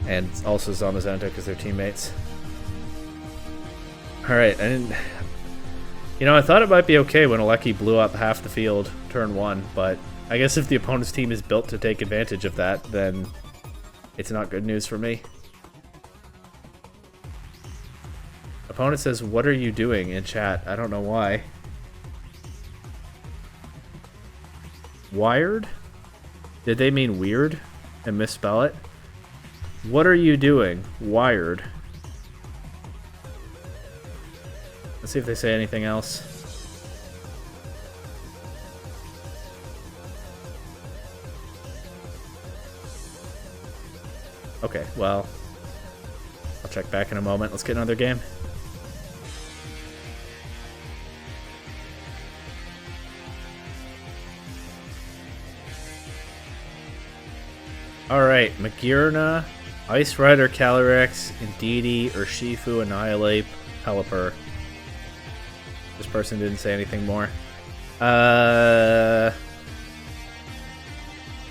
And also Zamazenta because they're teammates. Alright, I didn't... You know, I thought it might be okay when Aleki blew up half the field turn 1, but I guess if the opponent's team is built to take advantage of that, then it's not good news for me. Opponent says, "What are you doing?" in chat. I don't know why. Wired? Did they mean weird and misspell it? What are you doing? Wired. Let's see if they say anything else. Okay, well, I'll check back in a moment. Let's get another game. Alright, Magearna, Ice Rider, Calyrex, Indeedee, Urshifu, Annihilate, Pelipper. This person didn't say anything more.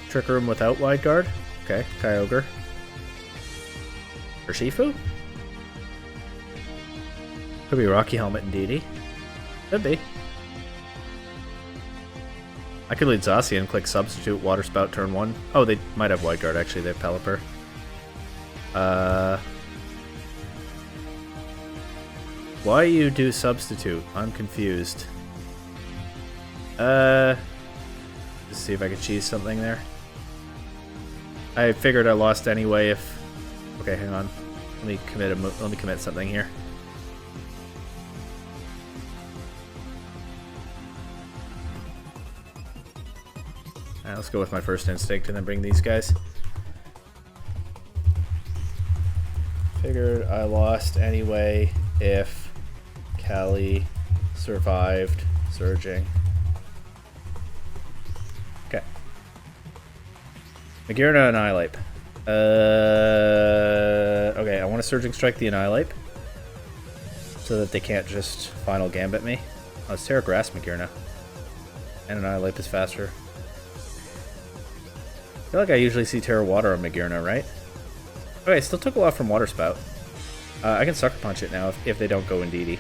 Trick Room without Wide Guard. Okay, Kyogre. Urshifu? Could be Rocky Helmet and Indeedee. Could be. I could lead Zacian, click Substitute, Water Spout, turn 1. Oh, they might have Wide Guard, actually. They have Pelipper. Why you do Substitute? I'm confused. Let's see if I can cheese something there. I figured I lost anyway if... Okay, hang on. Let me commit something here. Alright, let's go with my first instinct and then bring these guys. Figured I lost anyway if Callie survived surging. Okay. Magearna Annihilate. Okay, I want to Surging Strike the Annihilate so that they can't just Final Gambit me. Oh, it's Terra Grass Magearna. And Annihilate is faster. I feel like I usually see Terra Water on Magearna, right? Okay, still took a lot from Water Spout. I can Sucker Punch it now if they don't go Indeedee.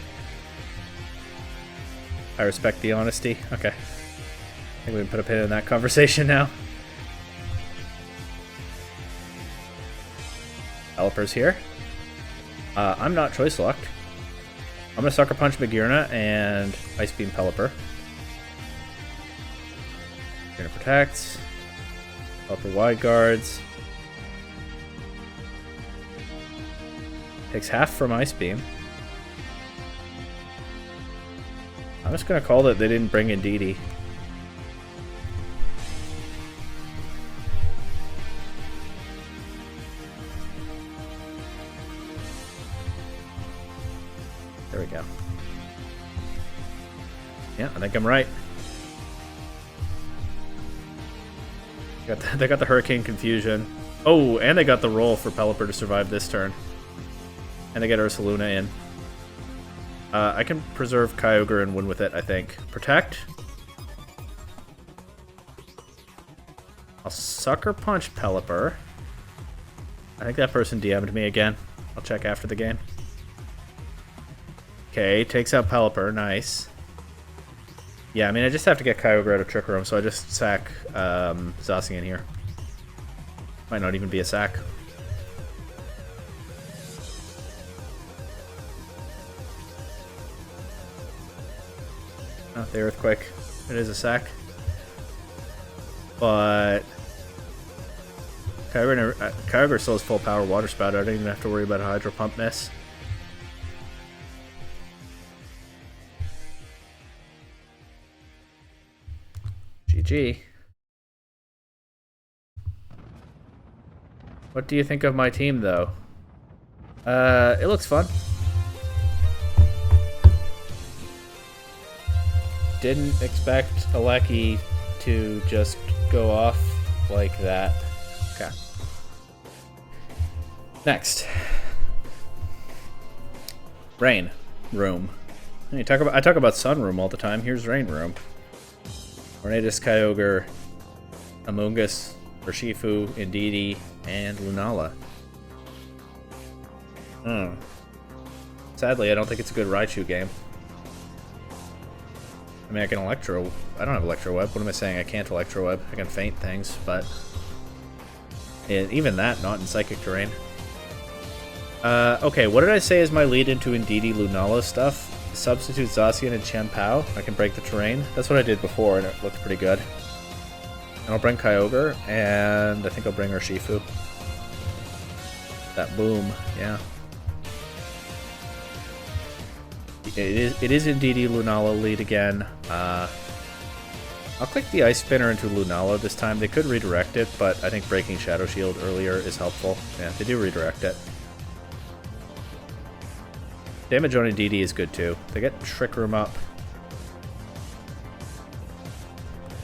I respect the honesty. Okay. I think we can put a pin in that conversation now. Pelipper's here. I'm not choice locked. I'm gonna Sucker Punch Magearna and Ice Beam Pelipper. Magearna protects. Pelipper wide guards. Takes half from Ice Beam. I'm just gonna call that they didn't bring Indeedee. There we go. Yeah, I think I'm right. They got the Hurricane Confusion. Oh, and they got the roll for Pelipper to survive this turn. And they get Ursaluna in. I can preserve Kyogre and win with it, I think. Protect. I'll Sucker Punch Pelipper. I think that person DM'd me again. I'll check after the game. Okay, takes out Pelipper. Nice. Yeah, I mean, I just have to get Kyogre out of Trick Room, so I just sack Zacian here. Might not even be a sack. Oh, the Earthquake. It is a sack. But Kyogre still has full power Water Spout. I don't even have to worry about a Hydro Pump miss. GG. What do you think of my team, though? It looks fun. Didn't expect Aleki to just go off like that. Okay. Next. Rain Room. I talk about Sun Room all the time. Here's Rain Room. Tornadus, Kyogre, Amoonguss, Urshifu, Indeedee, and Lunala. Sadly, I don't think it's a good Raichu game. I mean, I can Electro... I don't have Electro Web. What am I saying? I can't Electro Web. I can feint things, but... even that, not in Psychic Terrain. Okay, what did I say is my lead into Indeedee Lunala stuff? Substitute Zacian and Chien-Pao. I can break the terrain. That's what I did before, and it looked pretty good. And I'll bring Kyogre, and I think I'll bring Urshifu. That boom, yeah. It is Indeedee Lunala lead again. I'll click the Ice Spinner into Lunala this time. They could redirect it, but I think breaking Shadow Shield earlier is helpful. Yeah, they do redirect it. Damage on Indeedee is good too. They get Trick Room up.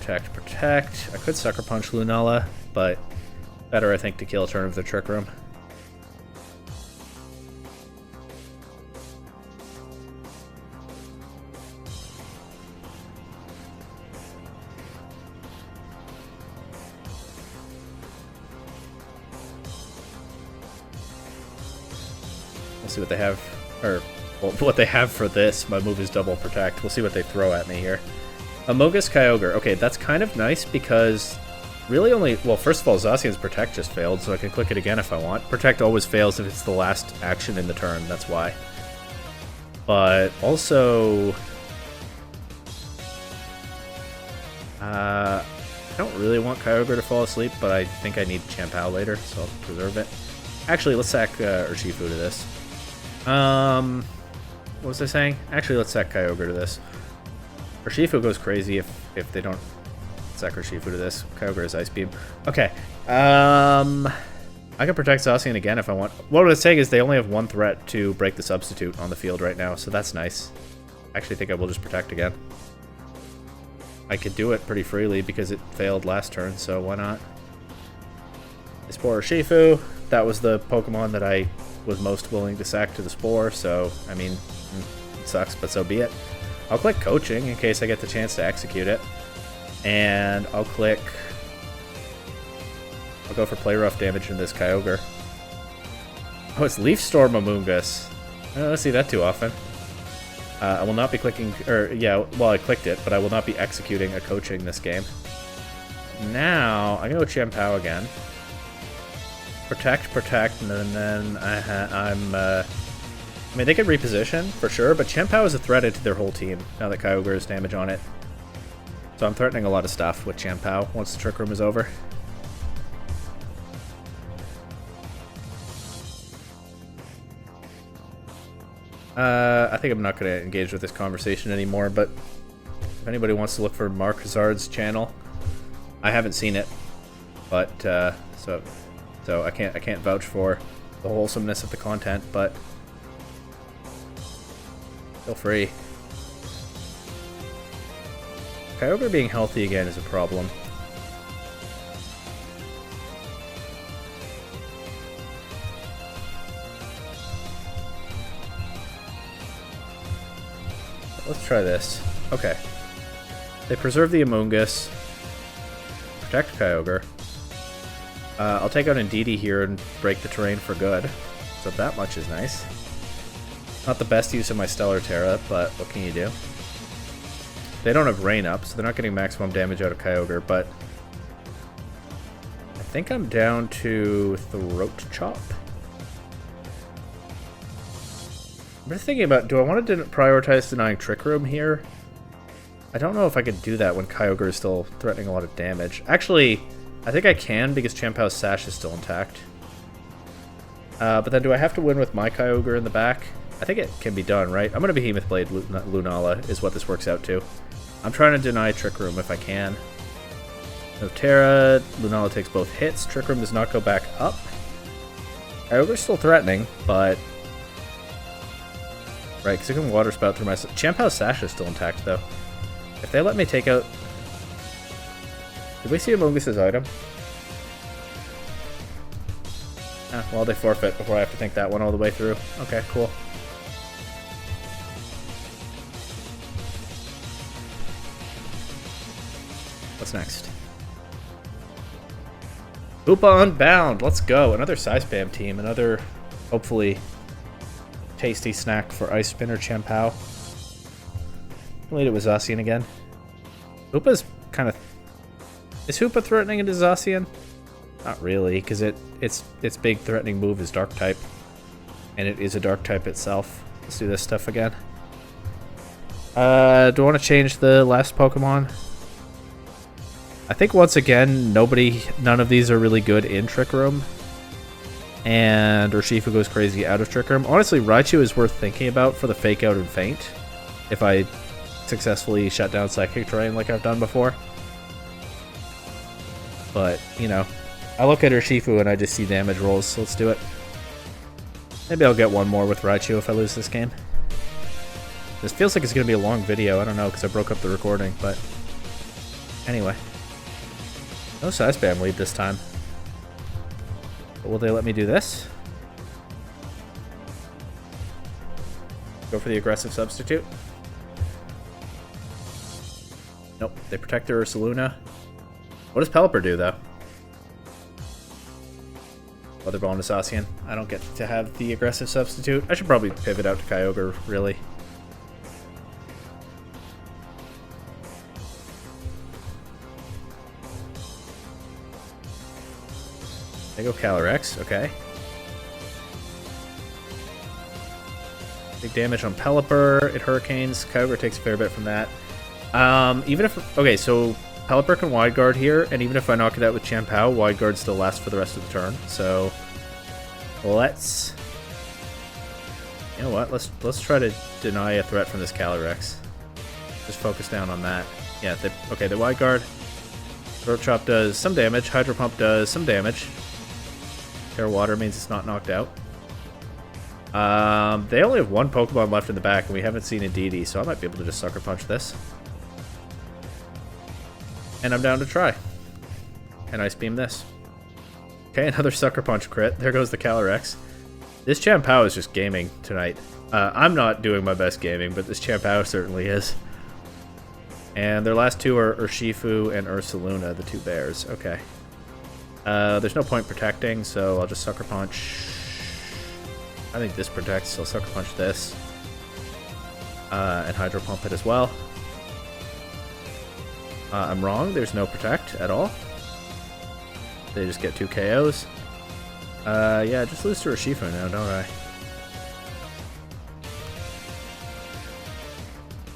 Protect, protect. I could Sucker Punch Lunala, but better I think to kill a turn of the Trick Room. We'll see what they have, or well, what they have for this. My move is Double Protect. We'll see what they throw at me here. Amoonguss, Kyogre. Okay, that's kind of nice because really only... Well, first of all, Zacian's Protect just failed, so I can click it again if I want. Protect always fails if it's the last action in the turn, that's why. But also... I don't really want Kyogre to fall asleep, but I think I need Chien-Pao later, so I'll preserve it. Actually, let's sack Urshifu to this. What was I saying? Actually, let's sack Kyogre to this. Urshifu goes crazy if they don't sack Urshifu to this. Kyogre is Ice Beam. Okay. I can protect Zacian again if I want. What I was saying is they only have one threat to break the substitute on the field right now, so that's nice. I actually think I will just protect again. I could do it pretty freely because it failed last turn, so why not? I Spore Urshifu. That was the Pokemon that I was most willing to sack to the Spore, so, I mean, it sucks, but so be it. I'll click Coaching in case I get the chance to execute it. And I'll click... I'll go for Play Rough damage in this Kyogre. Oh, it's Leaf Storm Amoonguss. I don't see that too often. I will not be clicking... Or, yeah, well, I clicked it, but I will not be executing a Coaching this game. Now, I'm going to go Chien-Pao again. Protect, and then I mean, they could reposition, for sure, but Chien-Pao is a threat to their whole team, now that Kyogre has damage on it. So I'm threatening a lot of stuff with Chien-Pao once the Trick Room is over. I think I'm not going to engage with this conversation anymore, but if anybody wants to look for Mark Hazard's channel, I haven't seen it, but, so I can't vouch for the wholesomeness of the content, but feel free. Kyogre being healthy again is a problem. Let's try this. Okay. They preserve the Amoonguss. Protect Kyogre. I'll take out Indeedee here and break the terrain for good. So that much is nice. Not the best use of my Stellar Terra, but what can you do? They don't have Rain up, so they're not getting maximum damage out of Kyogre, but I think I'm down to Throat Chop. I'm just thinking about, do I want to prioritize denying Trick Room here? I don't know if I could do that when Kyogre is still threatening a lot of damage. Actually, I think I can because Chien-Pao's Sash is still intact. But then do I have to win with my Kyogre in the back? I think it can be done, right? I'm going to Behemoth Blade Lunala is what this works out to. I'm trying to deny Trick Room if I can. No Terra. Lunala takes both hits. Trick Room does not go back up. Kyogre's still threatening, but... Right, because it can Water Spout through my... Chien-Pao's Sash is still intact, though. If they let me take out... Did we see Amoonguss' item? Ah, well, they forfeit before I have to think that one all the way through. Okay, cool. What's next? Hoopa Unbound! Let's go! Another Psy-Spam team. Another, hopefully, tasty snack for Ice Spinner Chien-Pao. I'll lead it with Zacian again. Hoopa's kind of... Is Hoopa threatening into Zacian? Not really, because its big threatening move is Dark type. And it is a Dark type itself. Let's do this stuff again. Do I want to change the last Pokemon? I think once again, none of these are really good in Trick Room. And Urshifu goes crazy out of Trick Room. Honestly, Raichu is worth thinking about for the Fake Out and Faint. If I successfully shut down Psychic Terrain like I've done before. But, you know, I look at Urshifu and I just see damage rolls, so let's do it. Maybe I'll get one more with Raichu if I lose this game. This feels like it's going to be a long video. I don't know, because I broke up the recording, but... Anyway. No Psy-Spam lead this time. But will they let me do this? Go for the aggressive substitute? Nope, they protect their Ursaluna. What does Pelipper do, though? Weather Ball into Zacian. I don't get to have the aggressive substitute. I should probably pivot out to Kyogre, really. They go Calyrex, okay. Big damage on Pelipper. It Hurricanes. Kyogre takes a fair bit from that. Even if... Okay, so Pelipper can Wide Guard here, and even if I knock it out with Chien-Pao, Wide Guard still lasts for the rest of the turn. So let's... You know what? Let's try to deny a threat from this Calyrex. Just focus down on that. Yeah, okay, the Wide Guard. Throat Chop does some damage. Hydro Pump does some damage. Air Water means it's not knocked out. They only have one Pokemon left in the back, and we haven't seen a DD, so I might be able to just Sucker Punch this. And I'm down to try. And Ice Beam this. Okay, another Sucker Punch crit. There goes the Calyrex. This Chien-Pao is just gaming tonight. I'm not doing my best gaming, but this Chien-Pao certainly is. And their last two are Urshifu and Ursaluna, the two bears. Okay. There's no point protecting, so I'll just Sucker Punch. I think this protects, so I'll Sucker Punch this. And Hydro Pump it as well. I'm wrong, there's no protect at all. They just get 2 KOs. Yeah, just lose to Urshifu now, don't I?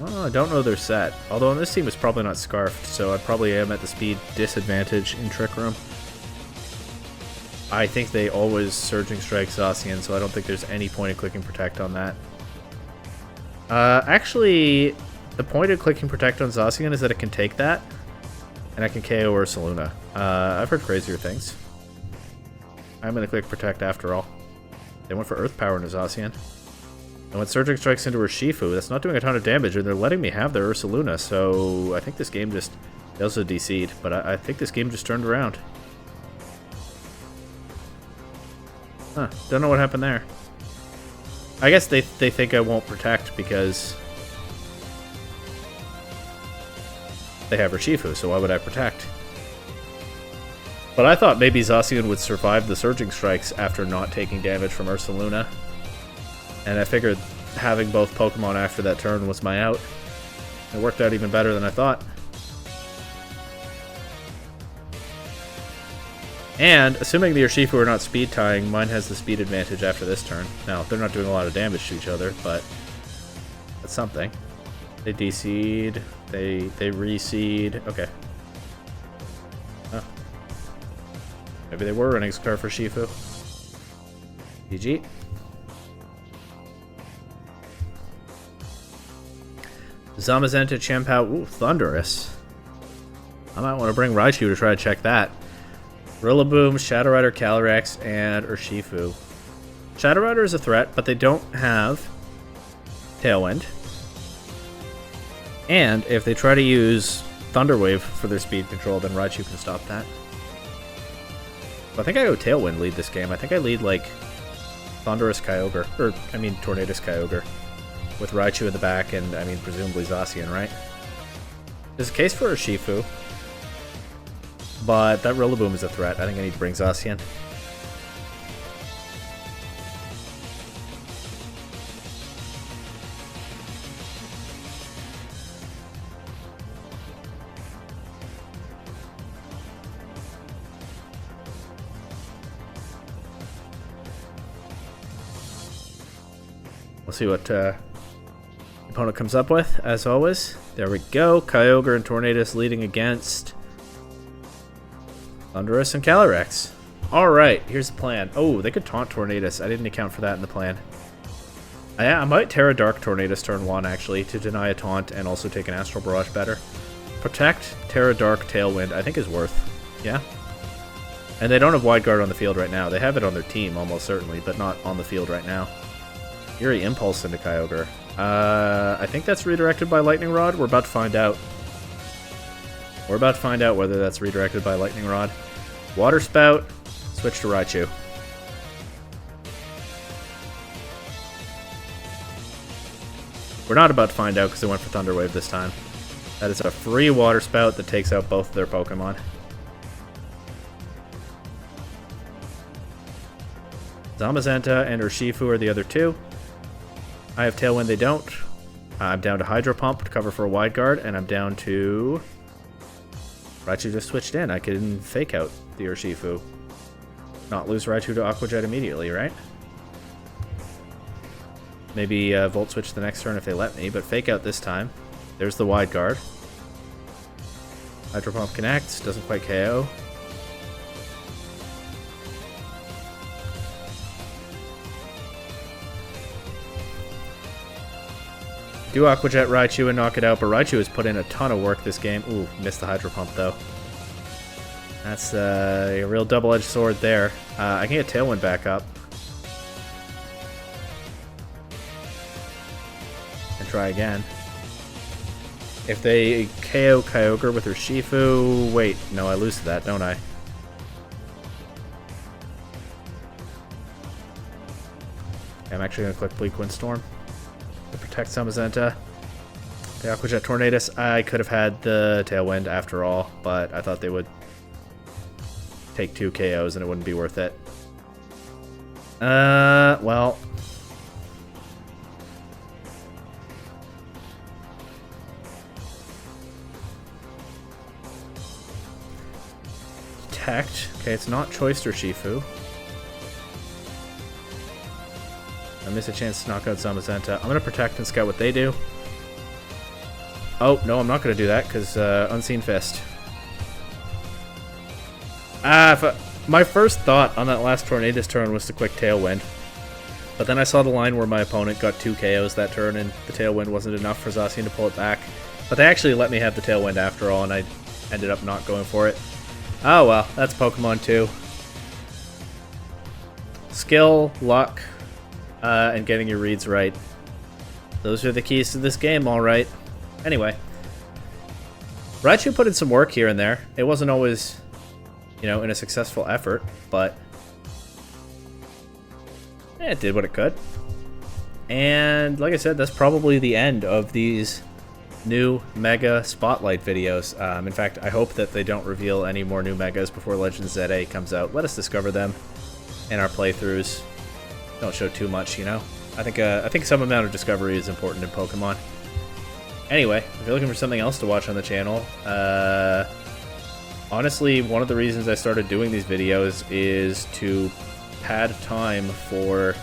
Oh, I don't know their set. Although on this team it's probably not Scarfed, so I probably am at the speed disadvantage in Trick Room. I think they always Surging Strike Zacian, so I don't think there's any point in clicking Protect on that. Actually, the point of clicking Protect on Zacian is that it can take that, and I can KO Ursaluna. I've heard crazier things. I'm going to click Protect after all. They went for Earth Power into Zacian. And when Surging Strikes into Urshifu, that's not doing a ton of damage, and they're letting me have their Ursaluna, so I think this game just... They also DC'd, but I think this game just turned around. Huh, don't know what happened there. I guess they think I won't Protect because... they have Urshifu, so why would I Protect? But I thought maybe Zacian would survive the Surging Strikes after not taking damage from Ursaluna. And I figured having both Pokemon after that turn was my out. It worked out even better than I thought. And, assuming the Urshifu are not speed tying, mine has the speed advantage after this turn. Now, they're not doing a lot of damage to each other, but that's something. They DC'd, they reseed, okay. Oh. Maybe they were running Scarf for Urshifu. GG. Zamazenta, Chien-Pao, ooh, Thundurus. I might want to bring Raichu to try to check that. Rillaboom, Shadow Rider, Calyrex, and Urshifu. Shadow Rider is a threat, but they don't have Tailwind. And if they try to use Thunder Wave for their speed control, then Raichu can stop that. I think I go Tailwind lead this game. I think I lead like Thunderous Kyogre, or I mean Tornadus Kyogre, with Raichu in the back and I mean presumably Zacian, right? There's a case for Urshifu, but that Rillaboom is a threat. I think I need to bring Zacian. We'll see what opponent comes up with, as always. There we go. Kyogre and Tornadus leading against Thundurus and Calyrex. Alright, here's the plan. Oh, they could taunt Tornadus. I didn't account for that in the plan. I might Terra Dark Tornadus turn 1, actually, to deny a taunt and also take an Astral Barrage better. Protect, Terra Dark, Tailwind, I think is worth. Yeah? And they don't have Wide Guard on the field right now. They have it on their team, almost certainly, but not on the field right now. Fury Impulse into Kyogre. I think that's redirected by Lightning Rod. We're about to find out. We're about to find out whether that's redirected by Lightning Rod. Water Spout. Switch to Raichu. We're not about to find out because they went for Thunder Wave this time. That is a free Water Spout that takes out both of their Pokemon. Zamazenta and Urshifu are the other two. I have Tailwind, they don't. I'm down to Hydro Pump to cover for a Wide Guard, and I'm down to... Raichu just switched in. I can Fake Out the Urshifu. Not lose Raichu to Aqua Jet immediately, right? Maybe Volt Switch the next turn if they let me, but Fake Out this time. There's the Wide Guard. Hydro Pump connects, doesn't quite KO. Do Aqua Jet Raichu and knock it out, but Raichu has put in a ton of work this game. Ooh, missed the Hydro Pump though. That's a real double-edged sword there. I can get Tailwind back up. And try again. If they KO Kyogre with her Shifu... Wait, no, I lose to that, don't I? I'm actually going to click Bleak Windstorm to protect Samazenta. The Aqua Jet Tornadus, I could have had the Tailwind after all, but I thought they would take 2 KOs and it wouldn't be worth it. Well... Detect. Okay, it's not Choice or Shifu. I miss a chance to knock out Zamazenta. I'm going to protect and scout what they do. Oh, no, I'm not going to do that because Unseen Fist. My first thought on that last Tornadus turn was to quick Tailwind. But then I saw the line where my opponent got 2 KOs that turn and the Tailwind wasn't enough for Zacian to pull it back. But they actually let me have the Tailwind after all and I ended up not going for it. Oh well, that's Pokemon too. Skill, luck, and getting your reads right. Those are the keys to this game, alright. Anyway. Raichu put in some work here and there. It wasn't always, you know, in a successful effort, but it did what it could. And like I said, that's probably the end of these new Mega Spotlight videos. In fact, I hope that they don't reveal any more new Megas before Legends ZA comes out. Let us discover them in our playthroughs. Don't show too much, you know? I think some amount of discovery is important in Pokemon. Anyway, if you're looking for something else to watch on the channel, honestly, one of the reasons I started doing these videos is to pad time for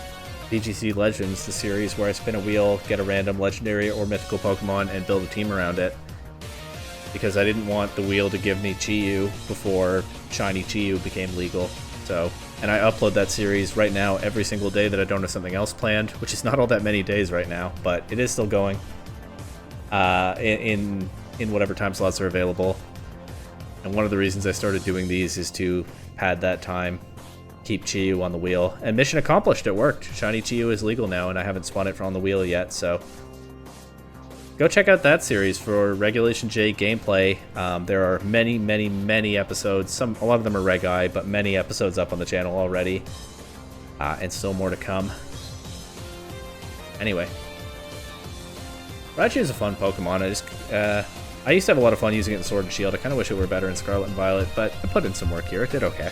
VGC Legends, the series where I spin a wheel, get a random legendary or mythical Pokemon, and build a team around it. Because I didn't want the wheel to give me Chi-Yu before Shiny Chi-Yu became legal. So, and I upload that series right now every single day that I don't have something else planned, which is not all that many days right now, but it is still going in whatever time slots are available. And one of the reasons I started doing these is to pad that time, keep Chi-Yu on the wheel. And mission accomplished, it worked. Shiny Chi-Yu is legal now, and I haven't spun it on the wheel yet, so go check out that series for Regulation J gameplay. There are many episodes. A lot of them are Reg I, but many episodes up on the channel already, and still more to come. Anyway, Raichu is a fun Pokemon. I used to have a lot of fun using it in Sword and Shield. I kind of wish it were better in Scarlet and Violet, but I put in some work here. It did okay.